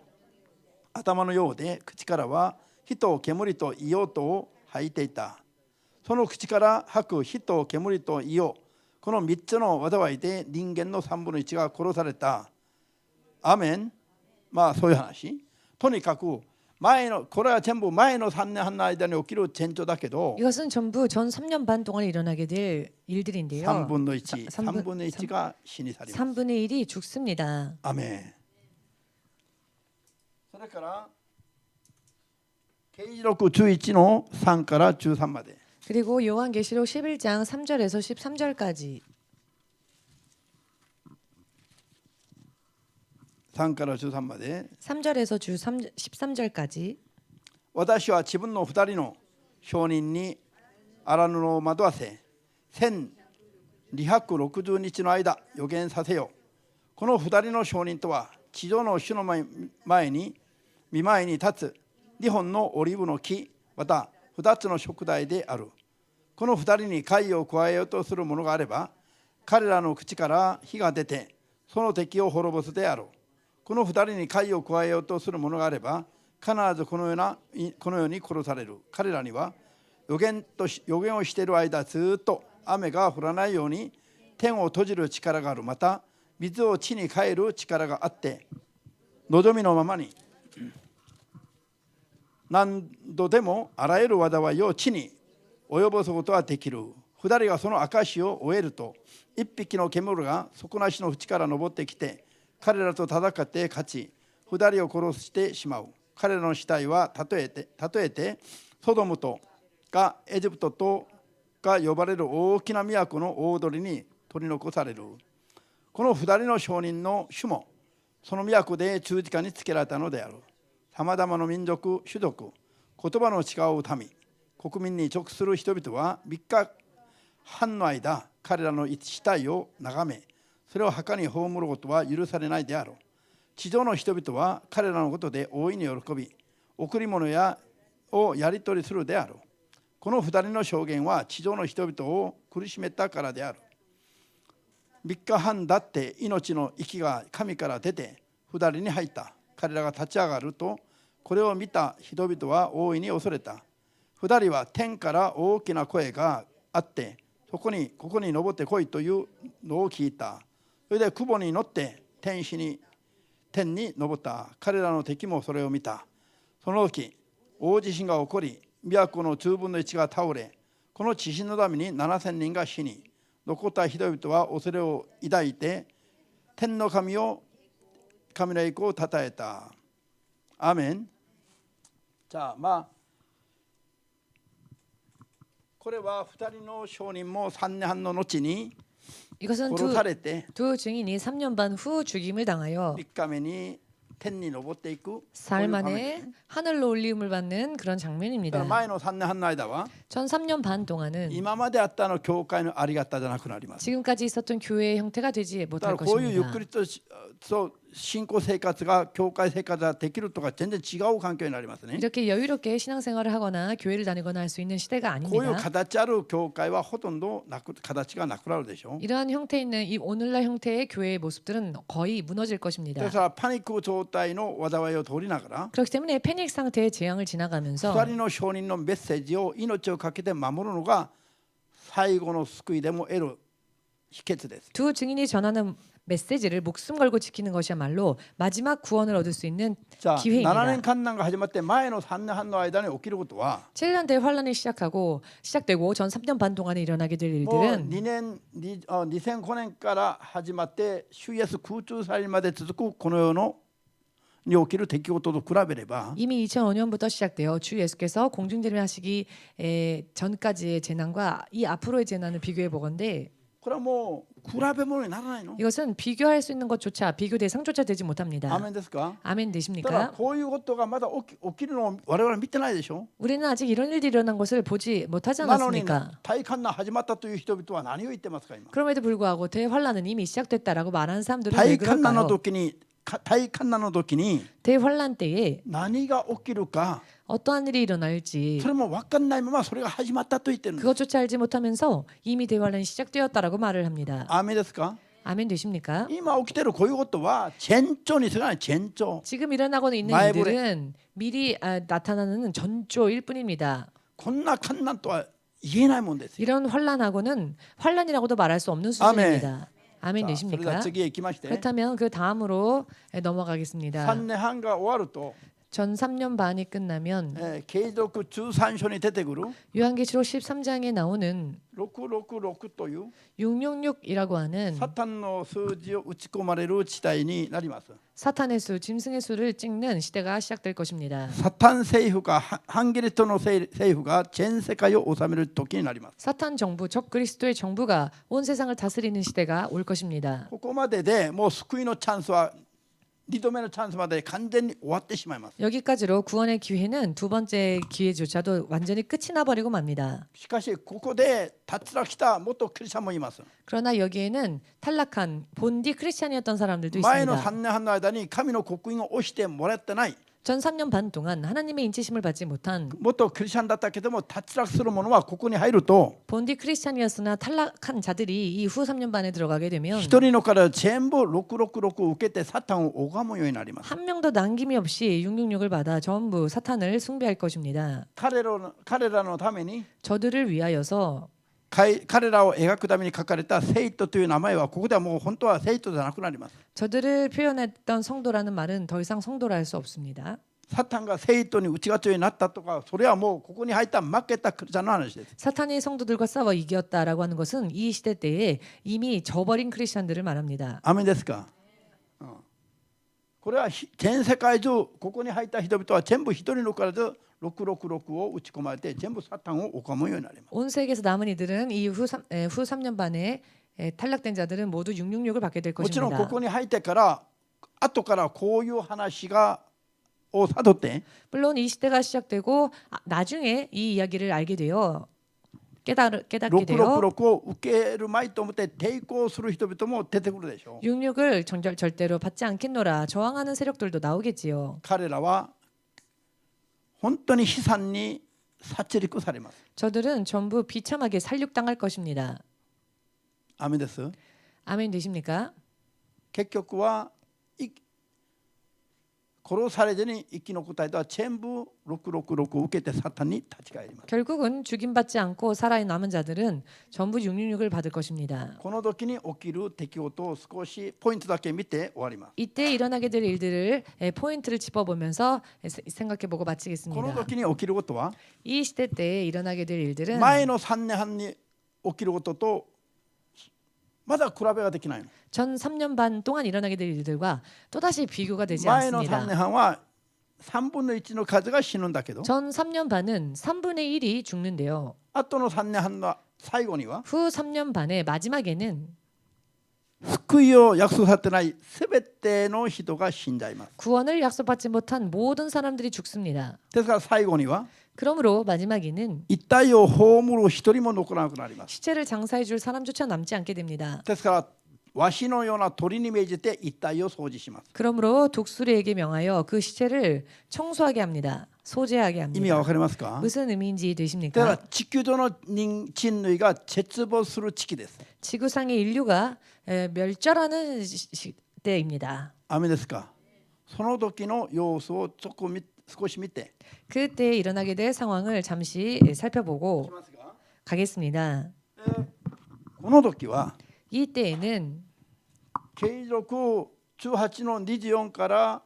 頭のようで、口からは火と煙と硫黄とを吐いていた。その口から吐く火と煙と硫黄、この3つの災いで人間の3分の1が殺された。アメン。まあそういう話。とにかくこれは全部前の3年半の間に起きる前兆だけど、 이것은 전부 전 3년 반 동안 일어나게 될 일들인데요. 3分の1、 3 3分の1が死に去ります。 3분의 1이 죽습니다. アメン。それから啓示録11の3から13まで。 그리고 요한계시록 11장 3절에서 13절까지 3から13まで。 3절에서 13절까지 私は自分の2人の証人に荒布を惑わせ、1260日の間予言させよ。この2人の証人とは、地上の主の前に見舞いに立つ2本のオリーブの木、また2つの燭台である。この2人に害を加えようとするものがあれば、彼らの口から火が出てその敵を滅ぼすであろう。この2人に害を加えようとするものがあれば、必ずこのように殺される。彼らには予言をしている間、ずっと雨が降らないように天を閉じる力がある。また水を地に変える力があって、望みのままに何度でもあらゆる災いを地に及ぼすことができる。2人がその証を終えると、1匹の煙が底なしの淵から昇ってきて、彼らと戦って勝ち、2人を殺してしまう。彼らの死体は例えてソドムとかエジプトとか呼ばれる大きな都の大通りに取り残される。この2人の証人の主もその都で十字架につけられたのである。さまざまな民族、種族、言葉の違う民、国民に属する人々は3日半の間、彼らの死体を眺め、それを墓に葬ることは許されないであろう。地上の人々は彼らのことで大いに喜び、贈り物をやり取りするであろう。この2人の証言は地上の人々を苦しめたからである。3日半だって命の息が神から出て2人に入った。彼らが立ち上がると、これを見た人々は大いに恐れた。2人は天から大きな声があって、ここに登ってこいというのを聞いた。それで雲に乗って天に登った。彼らの敵もそれを見た。その時大地震が起こり、都の10分の1が倒れ、この地震のために7000人が死に、残った人々は恐れを抱いて天の神の栄光をたたえた。アーメン。じゃあこれは2人の証人も3年半の後に 이것은 殺されて、 두 증인이 3년 반 후 죽임을 당하여 3日目に天に昇っていく。 사흘 만에 하늘로 올림을 받는 그런 だから 장면입니다. 前の3年半の間は 전 3년 반 동안은 今まであった教会のあり方じゃなくなります。 지금까지 있었던 교회의 형태가 되지 だか 못할 らこういうゆっ 것입니다. くりと信仰生活が教会生活ができるとか全然違う環境になりますね。 이렇게 여유롭게 신앙생활을 하거나 교회를 다니거나 할 수 있는 시대가 こういう 아닙니다. 形ある教会はほとんど形がなくなるでしょ。 이러한 형태 있는 이 오늘날 형태의 교회의 모습들은 거의 무너질 だ 것입니다. からパニック状態の災いを通りながら、 그렇기 때문에 패닉 상태의 재앙을 2 지나가면서 人の証人のメッセージを命をかけて守るのが最後の救いでも得る秘訣です。 두 증인이 전하는 메시지를 목숨 걸고 지키는 것이야말로 마지막 구원을 얻을 수 있는 じゃあ 기회입니다. 7年間難が始まって前の3年半の間に起きることは、 7년 대 환란이 시작되고 전 3년 반 동안에 일어나게 될 もう 일들은 2005年から始まって主イエス空中祭まで続くこの世のに起きる出来事と比べれば、 이미 2005년부터 시작되어 주 예수께서 공중제를 하시기 전까지의 재난과 이 앞으로의 재난을 비교해 보건대 これはもう比べ物にならないの。 이것은 비교할 수 있는 것조차 비교 대상조차 되지 못합니다. アメンですか。 아멘 ただ 되십니까? こういうことがまだ起きるのを我々は見てないでしょ。 우리는 아직 이런 일이 일어난 것을 보지 못하지 なのに 않았습니까? 大観難始まったという人々は何を言ってますか今。 그럼에도 불구하고 대환란은 이미 시작됐다라고 말하는 사람들은 왜 大観難の 그럴까요? 時に大観難の時に 대환란 때에 何が起きるか 어떠한 일이 일어날지 それも分かんないままそれが始まったと言ってるんです。 그것조차 알지 못하면서 이미 대환란이 시작되었다라고 말을 합니다. アメですか。 아멘 되십니까? 今起きてるこういうことは前兆にすがない前兆。 지금 일어나고 있는 말해보래. 일들은 미리 나타나는 전조일 뿐입니다. こんな観難とは言えないもんですよ。 이런 환란하고는 환란이라고도 말할 수 없는 수준입니다. 아멘 さあそれでは 되십니까? 次へ行きまして 그렇다면 그 다음으로 넘어가겠습니다. 3年半が終わると 전 3년 반이 끝나면 継続13章に出てくる 요한계시록 13장에 나오는 666という 666이라고 하는 サタンの数字を打ち込まれる時代になります。 사탄의 수, 짐승의 수를 찍는 시대가 시작될 것입니다. サタン政府が反キリストの政府が全世界を治める時になります。 사탄 정부, 적 그리스도의 정부가 온 세상을 다스리는 시대가 올 것입니다. ここまででもう救いのチャンスは2度目のチャンスまで完全に終わってしまいます。 여기까지로 구원의 기회는 두 번째 기회조차도 완전히 끝이 나버리고 맙니다. しかしここで脱落した元クリスチャンもいます。 그러나 여기에는 탈락한 본디 크리스찬이었던 사람들도 前の 있습니다. 3年半の間に神の刻印を押してもらってない 전 3년 반 동안 하나님의 인치심을 받지 못한 元クリスチャンだったけども脱落する者はここに入ると 본디 크리스찬이었으나 탈락한 자들이 이 후 3년 반에 들어가게 되면 一人のから全部666を受けてサタンを拝むようになります。 한 명도 남김이 없이 666을 받아 전부 사탄을 숭배할 것입니다. 彼らのために 저들을 위하여서 彼らを描くために書かれた聖徒という名前はここではもう本当は聖徒じゃなくなります。 저들을 표현했던 성도라는 말은 더 이상 성도라 할 수 없습니다. サタンが聖徒に打ち勝つようになったとかそれはもうここに入った負けたクリスチャンの話です。 사탄이 성도들과 싸워 이겼다라고 하는 것은 이 시대 때에 이미 져버린 크리스천들을 말합니다. アメンですか。これは全世界中ここに入った人々は全部一人のからず666を打ち込まれて全部サタンを拝むようになります。 온 세계에서 남은 이들은 이 후 3년 반에 탈락된 자들은 모두 666을 받게 될 もちろんこ 것입니다. こに入ってから後からこういう話をたどって 물론 이 시대가 시작되고 나중에 이 이야기를 알게 되어 깨닫게 되어 666を受けるまいと思って抵抗する人々も出てくるでしょう。 66을 절대로 받지 않겠노라 저항하는 세력들도 나오겠지요. 彼らは本当に悲惨に殺戮されます。 저들은 전부 비참하게 살육당할 것입니다. アメです。 아멘 되십니까? 結局は殺されずに生き残った人は全部666を受けてサタンに立ち返ります。 결국은 죽임받지 않고 살아남은 자들은 전부 666을 받을 것입니다. この時に起きる出来事を少しポイントだけ見て終わります。 이때 일어나게 될 일들을 포인트를 짚어보면서 생각해보고 この 마치겠습니다. 時に起きることは 이 시대 때 일어나게 될 일들은 前の3年半に起きることとまだ比べができないの。 전 3년 반 동안 일어나게 될 일들과 또다시 비교가 되지 前の3年 않습니다. 半は3分の1の数が死ぬんだけど 전 3년 반은 3분의 1이 죽는데요. 後の3年半の最後には 후 3년 반의 마지막에는 救いを約束されてない全ての人が死んじゃいます。 구원을 약속받지 못한 모든 사람들이 죽습니다. ですから最後には 그러므로 마지막에는 遺体を葬る一人も残らなくなります。 시체를 장사해 줄 사람조차 남지 않게 됩니다. ですからワシのような鳥に命じて遺体を掃除します。 그러므로 독수리에게 명하여 그 시체를 청소하게 합니다. 소재하게 意味が 합니다. わかりますか？ 무슨 의미인지 だから 되십니까? 地球上の人類が絶望する時期です。 지구상의 인류가 멸절하는 시대입니다. アメですか？その時の様子を少し見て 그때 일어나게 될 상황을 잠시 살펴보고 いきますか？ 가겠습니다. この時は 이때에는 継続18の24から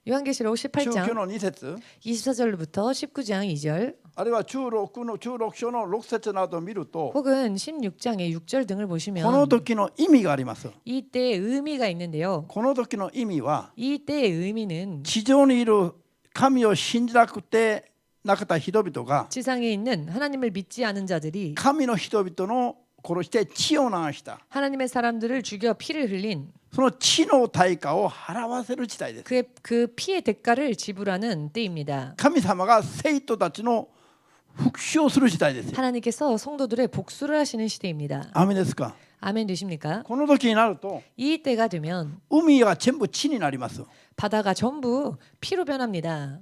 요한계시록 中 18장 9の2節 24절부터 19장 2절 あるいは中6章の6節などを見ると 혹은 16장의 6절 등을 この 보시면 時の意味があります。 이때의 의미가 있는데요. この時の意味は 이때의 의미는 地上にいる神を信じなくてなかった人々が 지상에 있는 하나님을 믿지 않은 자들이 神の人々の殺して血を流した 하나님의 사람들을 죽여 피를 흘린 その血の対価を払わせる時代です。 그 피의 대가를 지불하는 때입니다. 神様が生徒たちの復讐をする時代ですよ。 하나님께서 성도들의 복수를 하시는 시대입니다. アーメンですか。 아멘 되십니까? この時になると 이 때가 되면 海が全部血になります。 바다가 전부 피로 변합니다.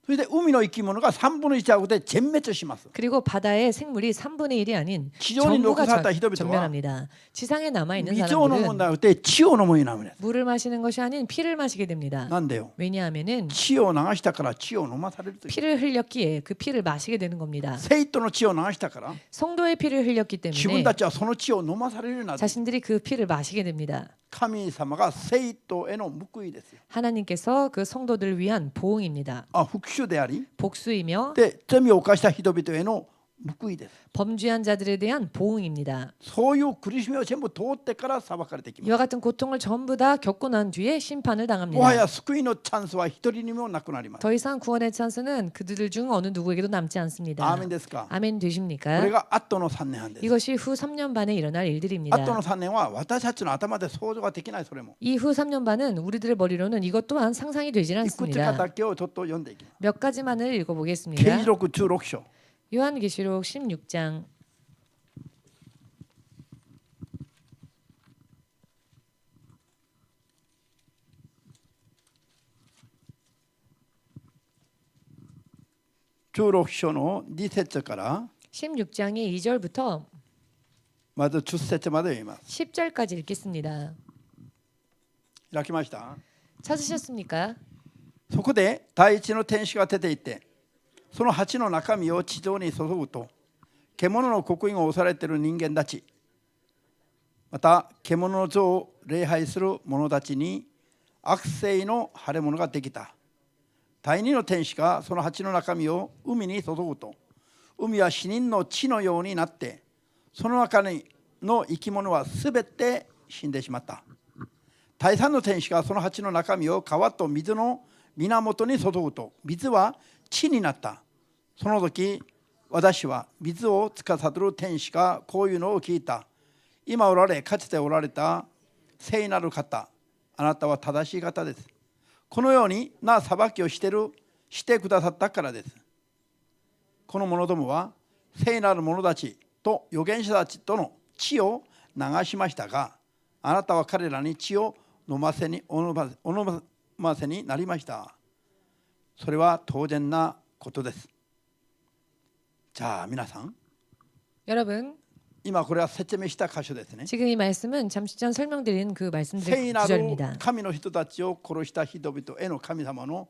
それで海の生き物が3分の1弱で全滅します。 그리고 바다의 생물이 3분의 1이 아닌 지존이 전부가 녹아살다 히도비토와 전멸합니다. 지상에 남아 있는 水を飲むん 사람들은 だよって血を飲むようになるんです。 물을 마시는 것이 아닌 피를 마시게 됩니다. なんでよ。 왜냐하면은 血を流したから血を飲まされるという。 피를 흘렸기에 그 피를 마시게 되는 겁니다. 生徒の血を流したから 성도의 피를 흘렸기 自分 때문에 たちはその血を飲まされるようになる。 자신들이 그 피를 마시게 됩니다. 神様が生徒への報いですよ。 하나님께서 그 성도들을 위한 보응입니다. 復讐であり、 복수이며 で罪を犯した人々への報いです。 범죄한 자들에 대한 보응입니다. そういう苦しみを全部通ってから裁かれてきます。 이와 같은 고통을 전부 다 겪고 난 뒤에 심판을 もは 당합니다. や救いのチャンスは一人にもなくなります。 더 이상 구원의 찬스는 그들 중 어느 누구에게도 남지 않습니다. アーメンですか。 아멘 こ 되십니까? れが後の3年半です。 이것이 후 3년 반에 일어날 일들입니다. 後の3年は私たちの頭で想像ができない。それも 이후 3년 반은 우리들의 머리로는 이것 또한 상상이 되질 いくつか 않습니다. だけをちょっと読んでいきます。 몇 가지만을 啓 읽어보겠습니다. 示録16章 요한계시록 16장 16章の2節から 16장의 2절부터 まず10節まで読みます。 10절까지 읽겠습니다. 開きました。 찾으셨습니까? そこで第一の天使が出ていて、その鉢の中身を地上に注ぐと、獣の刻印を押されている人間たち、また獣の像を礼拝する者たちに悪性の腫れ物ができた。第二の天使がその鉢の中身を海に注ぐと、海は死人の血のようになって、その中の生き物はすべて死んでしまった。第三の天使がその鉢の中身を川と水の源に注ぐと、水は血になった。その時、私は水を司る天使がこういうのを聞いた。今おられ、かつておられた聖なる方、あなたは正しい方です。このようにな裁きをしてくださったからです。この者どもは聖なる者たちと預言者たちとの血を流しましたが、あなたは彼らに血を飲ませになりました。それは当然なことです。じゃあ皆さん、 여러분 今これは説明した箇所ですね。 지금 이 말씀은 잠시 전 설명드린 그 聖 말씀들의 なる 구절입니다. 神の人たちを殺した人々への神様の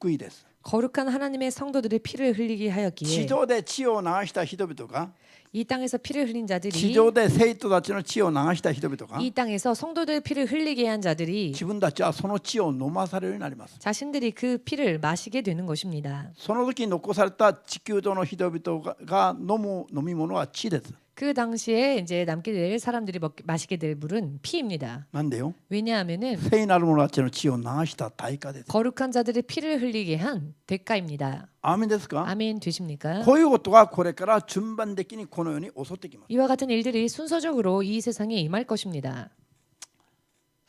報いです。 거룩한 하나님의 성도들의 피를 흘리게 地 하였기에 上で血を流した人々が 이 땅에서 피를 흘린 地 자들이 上で生徒たちの血を流した人々が 이 땅에서 성도들의 피를 흘리게 한 자들이 自分たちはその血を飲まされるようになります。 자신들이 그 피를 마시게 되는 것입니다. その時に残された地球上の人々が飲む飲み物は血です。 그 당시에 이제 남게 될 사람들이 마시게 될 물은 피입니다. なんでよ。 왜냐하면은 聖なる者たちの血を流した対価です。 거룩한 자들의 피를 흘리게 한 대가입니다. アーメンですか。 아멘 되십니까? こういうことがこれから順番的にこの世に襲ってきます。 이와 같은 일들이 순서적으로 이 세상에 임할 것입니다.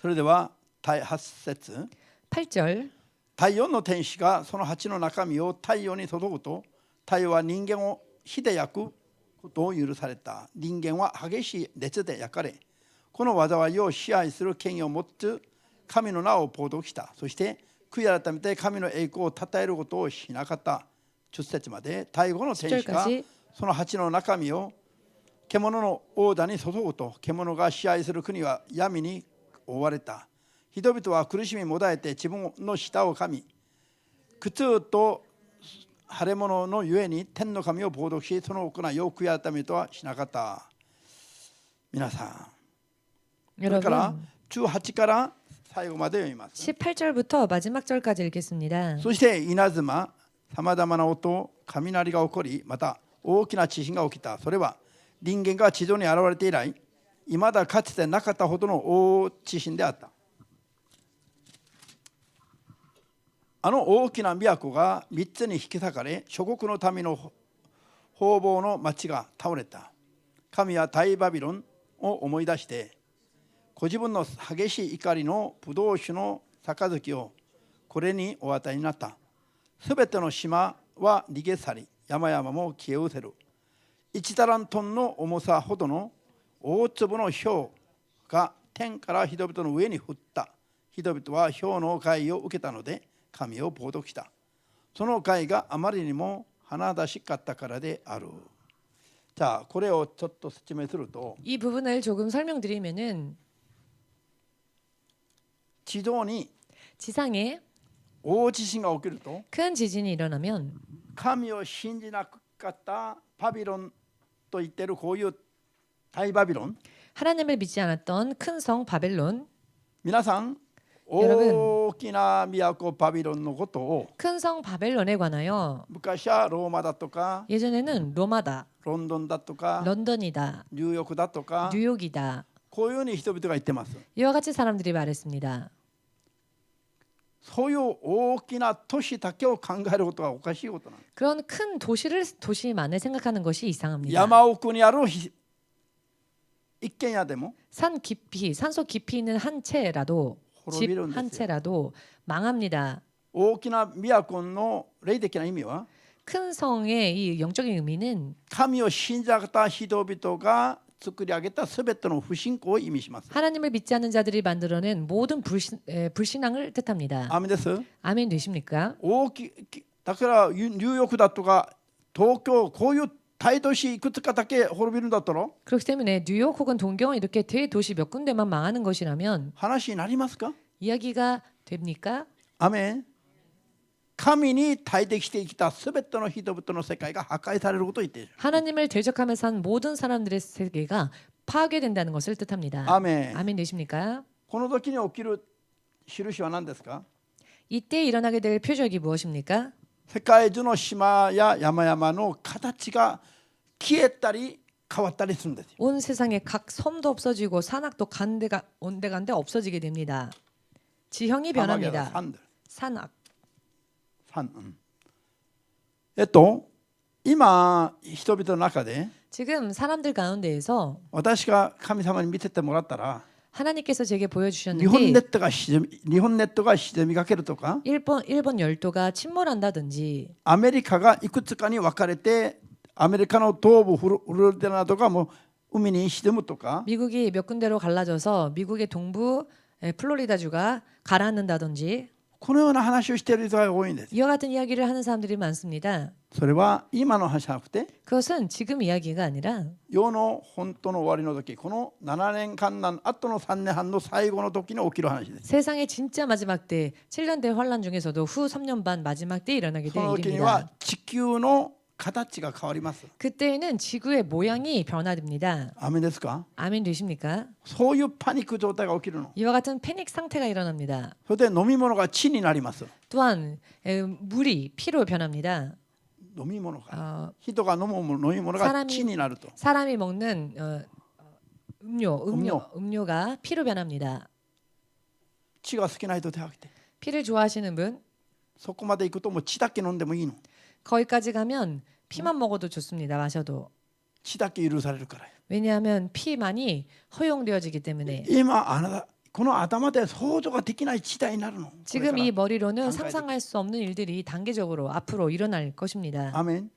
それでは第8節 8절 太陽の天使がその鉢の中身を太陽に注ぐと、太陽は人間を火で焼くことを許された。人間は激しい熱で焼かれ、この災いを支配する権威を持つ神の名を冒涜した。そして悔い改めて神の栄光を称えることをしなかった。10節まで。第5の天使がその鉢の中身を獣の王座に注ぐと、獣が支配する国は闇に覆われた。人々は苦しみもだえて自分の舌を噛み、苦痛と腫れ物のゆえに天の神を冒涜し、その行いを悔い改めとはしなかった。皆さん、それから 여러분 18から最後まで読みます。 18절부터 마지막 절까지 읽겠습니다. そして稲妻、さまざまな音、雷が起こり、また大きな地震が起きた。それは人間が地上に現れて以来、いまだかつてなかったほどの大地震であった。あの大きな都が3つに引き裂かれ、諸国の民の方々の町が倒れた。神は大バビロンを思い出してご自分の激しい怒りのブドウ酒の杯をこれにお与えになった。すべての島は逃げ去り、山々も消え失せる。1タラントンの重さほどの大粒の氷が天から人々の上に降った。人々は氷の害を受けたので神を冒涜した。その害があまりにも華々しかったからである。자、これをちょっと説明すると、 이 부분을 조금 설명드리면은 地上に 지상에 大地震が起きると、 큰 지진이 일어나면 神を信じなかったバビロンと言っているこういう大バビロン、 하나님을 믿지 않았던 큰 성 바벨론, 皆さん 여러분 大きな都バビロンのことを 큰 성 바벨론에 관하여 昔はローマだとか 예전에는 로마다, ロンドンだとか 런던이다, ニューヨークだとか 뉴욕이다. こういうふうに人々が言ってます。 이와 같이 사람들이 말했습니다. そういう大きな都市だけを考えることはおかしいことなんです。 그런 큰 도시만을 생각하는 것이 이상합니다. 山奥にある一軒家でも 산속 깊이 있는 한 채라도 집滅びるんですよ。 한 채라도 망합니다. 大きな都の霊的な意味は 큰 성의 이 영적인 의미는 神を信じなかった人々が作り上げたすべての不信仰を意味します。 하나님을 믿지 않는 자들이 만들어낸 모든 불신앙을 뜻합니다. アーメンです。 아멘 되십니까? だからニューヨークだとか東京こういう大都市いくつかだけ滅びるんだったら 그렇기 때문에 뉴욕 혹은 동경 이렇게 대도시 몇 군데만 망하는 것이라면 話になりますか？ 이야기가 됩니까? アーメン。神に対敵してきたすべての人々の世界が破壊されることを言っている。 하나님을 대적하며 산 모든 사람들의 세계가 파괴된다는 것을 뜻합니다. アーメン。 아멘 되십니까? この時に起きる印は何ですか？ 이때 일어나게 될 표적이 무엇입니까? 世界中の島や山々の形が消えたり変わったりするんですよ。 온 세상에 각 섬도 없어지고 산악도 온데간데 없어지게 됩니다. 지형이 변합니다. 산들. 산악. 今人々の中で 지금 사람들 가운데에서 私が神様に見ててもらったら 하나님께서 제게 日本 보여주셨는데 列島が沈みかけるとか 일본 열도가 침몰한다든지 アメリカがいくつかに分かれてアメリカの東部フロリダなどがもう海に沈むとか 미국이 몇 군데로 갈라져서 미국의 동부 플로리다주가 가라앉는다든지 このような話をしている人が多いんです。 이와 같은 이야기를 하는 사람들이 많습니다. それは今の話じゃなくて 그것은 지금 이야기가 아니라 世の本当の終わりの時、この7年間の後の3年半の最後の時に起きる話です。 세상의 진짜 마지막 때 7년 대 환란 중에서도 후 3년 반 마지막 때 일어나게 そ 될 の時に 일입니다. は地球の形が変わります。 그때에는 지구의 모양이 변화됩니다. アメですか？ 아멘 되십니까? そういうパニック状態が起きるの。 이와 같은 패닉 상태가 일어납니다. それで飲み物が血になります。 또한 물이 피로 변합니다. 飲み物が 어, 人が飲む飲み物が血になると。 사람이 먹는 음료가 피로 변합니다. 血が好きな人手を挙げて。 피를 좋아하시는 분 そこまで行くともう血だけ飲んでもいいの。 거기까지 가면 피만 먹어도 좋습니다. 마셔도. 血だけ許されるから。 왜냐하면 피만이 허용되어지기 때문에 今あなたこの頭で想像ができない時代になるの。 지금 이 머리로는 단계적으로. 상상할 수 없는 일들이 단계적으로 앞으로 일어날 것입니다. アメン。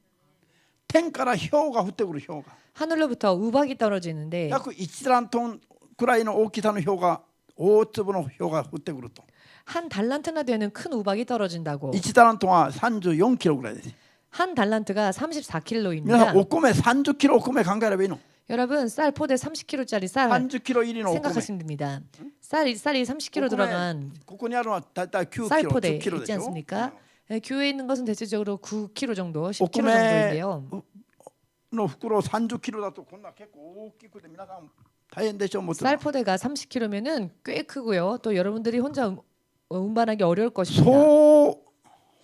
天から氷が降ってくる氷が。 하늘로부터 우박이 떨어지는데 約1タラントンくらいの大きさの氷が大粒の氷が降ってくると。 한 달란트나 되는 큰 우박이 떨어진다고. 1タラントンは34キロぐらいです。 한 달란트가 皆さん 34kg입니다. お米30キロお米考えればいいの。 여러분 쌀 포대 30kg짜리 쌀 30キロ入りのお米。 생각하시면 됩니다. 쌀이 30kg 들어간 ここにあるのはだいたい9キロ、 쌀 포대 10キロで 있지 しょ。 않습니까? 교회에 있는 것은 대체적으로 9kg 정도, 10kg お米 정도인데요. の袋30キロだとこんな結構大きくて皆さん大変でしょう。もちろ 쌀 ん。 포대가 30kg면은 꽤 크고요. 또 여러분들이 혼자 운반하기 어려울 것입니다. そう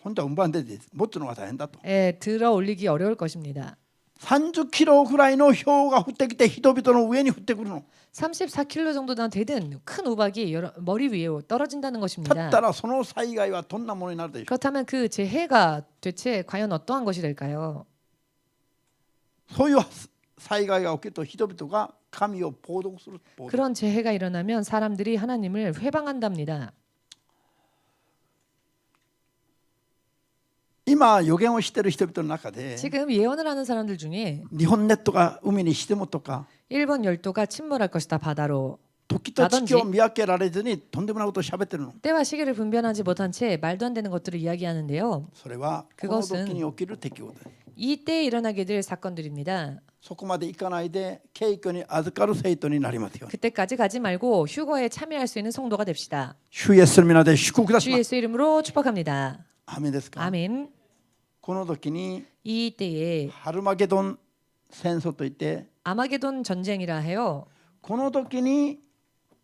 本当は運搬で持つのが大変だと。 들어 올리기 어려울 것입니다. 30キロぐらいの氷が降ってきて人々の上に降ってくるの。 34kg 정도나 되는 큰 우박이 머리 위에 떨어진다는 だ 것입니다. ったらその災害はどんなものになるでしょう。 그렇다면 그 재해가 대체 과연 어떠한 것이 될까요? そういう災害が起きると人々が神を冒涜する。冒涜。 그런 재해가 일어나면 사람들이 하나님을 회방한답니다. 今予言をしている人々の中で 지금 예언을 하는 사람들 중에 日本列島が海に沈むとか 일본 열도가 침몰할 것이다 바다로 時と地を見分けられずにとんでもないことを喋ってるの。 때와 시기를 분별하지 못한 채 말도 안 되는 것들을 이야기하는데요. それはこの 그것은 時に起きる出来事です。 이때 일어나게 될 사건들입니다. そこまで行かないで敬虚に預かる生徒になりますよ。 그때까지 가지 말고 휴거에 참여할 수 있는 성도가 됩시다. 주 예수의 이름으로 축복くだ 주 さい。 예수 이름으로 축복합니다. アーメンですか。 아멘. この時に 이때에 ハルマゲドン戦争といって 아마게돈 전쟁이라 해요. この時に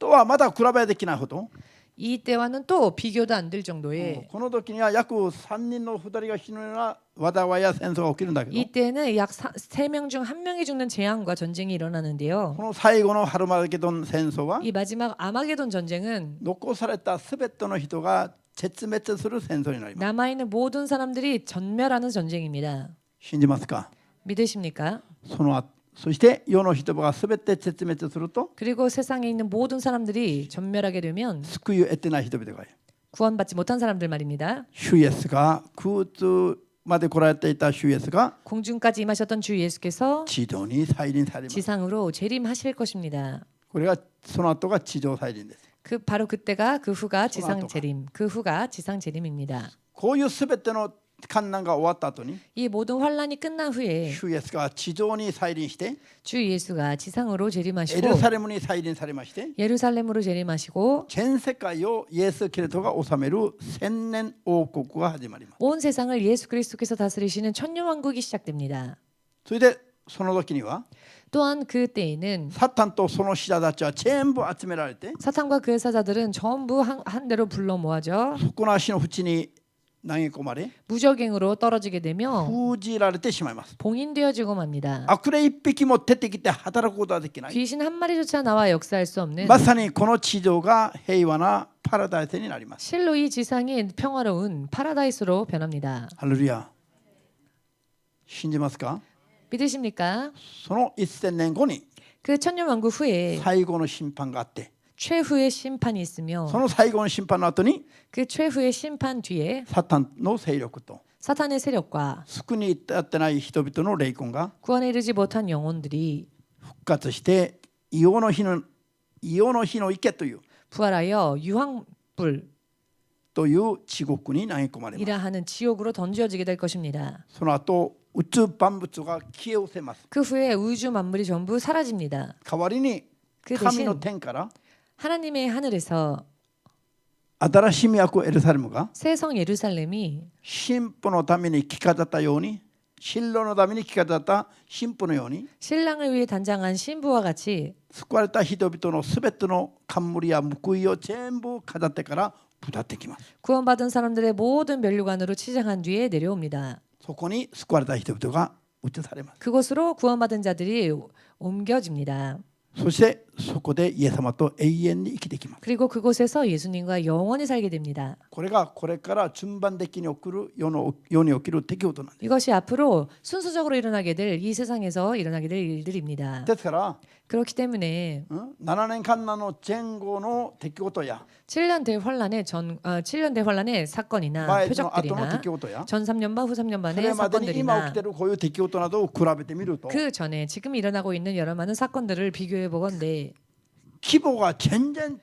とはまだ比べできないほど 이때와는 또 비교도 안 될 정도의 この時には約3人の2人が死ぬような災いや戦争が起きるんだけど 이때는 약 3명 중 1명이 죽는 재앙과 전쟁이 일어나는데요. この最後のハルマゲドン戦争は 이 마지막 아마게돈 전쟁은 残されたすべての人が絶滅する戦争になります。 남아있는 모든 사람들이 전멸하는 전쟁입니다. 信じますか。 믿으십니까? そして世の人がすべて絶滅すると 그리고 세상에 있는 모든 사람들이 전멸하게 되면 救いを得てない人々がいる。 구원받지 못한 사람들 말입니다. 主イエスが空中まで来られていた主イエスが 공중까지 임하셨던 주 예수께서 地上に再臨されます。 지상으로 재림하실 것입니다. これがその後が地上再臨です。 그 바로 그때가 그 후가 지상 소나토가. 재림, 그 후가 지상 재림입니다. こういうすべての患難が終わった後に 이 모든 환란이 끝난 후에 主イエスが地上に再臨して 주 예수가 지상으로 エ 재림하시고 ルサレムに再臨されまして 예루살렘으로 재림하시고 全世界をイエス・キリストが治める千年王国が始まります。 온 세상을 예수 그리스도께서 다스리시는 천년왕국이 시작됩니다. それでその時には 또한 그때에는 サタンとその使者たちは全部集められて 사탄과 그의 사자들은 전부 한 대로 불러 모아져 底なしの淵に投げ込まれ 무적행으로 떨어지게 되며 封じられてしまいます。 봉인되어지고 맙니다. 悪霊一匹も出てきて働くことはできない。 귀신 한 마리조차 나와 역사할 수 없는 まさにこの地上が平和なパラダイスになります。 실로 이 지상이 평화로운 파라다이스로 변합니다. ハレルヤ。信じますか。 믿으십니까? その1000年後に 그 천년왕국 후에 最後の審判があって 최후의 심판이 있으며 その最後の審判の後に 그 최후의 심판 뒤에 サタンの勢力と 사탄의 세력과 救いに至ってない人々の霊魂が 구원에 이르지 못한 영혼들이 復活して異様の日の池という 부활하여 유황불 という地獄に投げ込まれます。 이라 하는 지옥으로 던져지게 될 것입니다. その後宇宙万物が消え失せます。 그 후에 우주 만물이 전부 사라집니다. 代わりに 그 神の 대신 天から 하나님의 하늘에서 新しい都エルサレムが 새성 예루살렘이 新婦のために着飾ったように新郎のために着飾った新婦のように 신랑을 위해 단장한 신부와 같이 救われた人々のすべての冠や報いを全部飾ってから下ってきます。 구원받은 사람들의 모든 면류관으로 치장한 뒤에 내려옵니다. そこに救われた人々が移されます。 그곳으로 구원받은 자들이 옮겨집니다. そしてそこでイエス様と永遠に生きてきます。 그리고 그곳에서 예수님과 영원히 살게 됩니다. これがこれから順番的に起こる世に起きる出来事なんです。 이것이 앞으로 순서적으로 일어나게 될 이 세상에서 일어나게 될 일들입니다. ですから 그렇기 때문에 7年間の前後の出来事や 7년 대환란의 사건이나 前の後の出 표적들이나 来事や 전 3년 반 후 3년 そ 반의 れまでに今起 사건들이나 きているこういう出来事などを比べてみると 그 전에 지금 일어나고 있는 여러 많은 사건들을 비교해 보건대 規模が全然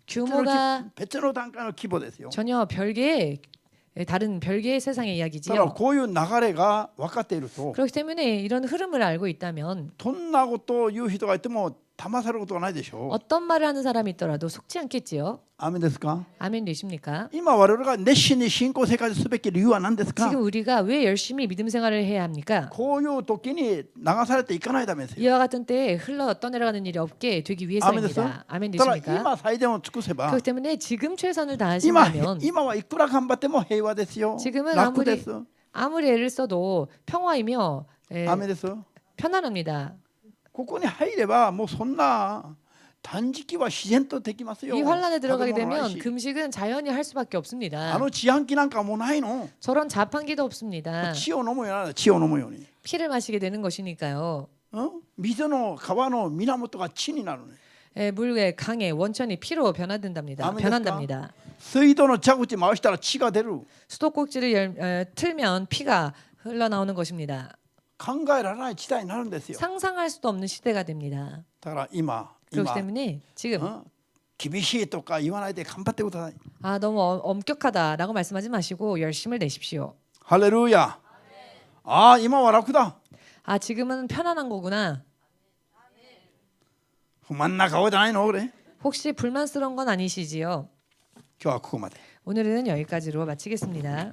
규모가 別の段階の規模ですよ。 전혀 별개의 다른 별개의 세상의 だから 이야기지요. こういう流れが分かっていると 그렇기 때문에 이런 흐름을 알고 있다면 どんなことを言う人がいても騙されることがないでしょう。 어떤 말을 하는 사람이 있더라도 속지 않겠지요. アーメンですか。 아멘 되십니까? 今我々が熱心に信仰生活すべき理由は何ですか。 지금 우리가 왜 열심히 믿음 생활을 해야 합니까? こういう時に流されていかないためですよ。 이와 같은 때에 흘러 떠내려가는 일이 없게 되기 위해서입니다. 아멘 ただ 되십니까? 今最善を尽くせば 그렇기 때문에 지금 최선을 今 다하신다면 今はいくら頑張っても平和ですよ。 지금은 楽です。 아무리 애를 써도 평화이며 アーメンです。 편안합니다. ここに入ればもうそんな断食は自然とできますよ。 이 환란에 들어가게 食べ物ない 되면 し 금식은 자연히 할 수밖에 あ 없습니다. の自販機なんかもうないの。 저런 자판기도 없습니다. 血を飲むような血を飲むように。 피를 마시게 되는 것이니까요. 水の川の源が血になるね。 물의 강의 원천이 피로 변화된답니다. 아멘. 변한답니다. 水道の蛇口回したら血が出る。 수도꼭지를 틀면 피가 흘러나오는 것입니다. 考えられない時代になるんですよ。 상상할 수도 없는 시대가 됩니다. だから今 그렇기 때문에 지금 厳しいとか言わないで頑張ってください。 너무 엄격하다라고 말씀하지 마시고 열심을 내십시오. ハレルヤ。今は楽だ。 지금은 편안한 거구나. 不満な顔じゃないの俺。 혹시 불만스러운 건 아니시지요? 今日はここまで。 오늘은 여기까지로 마치겠습니다.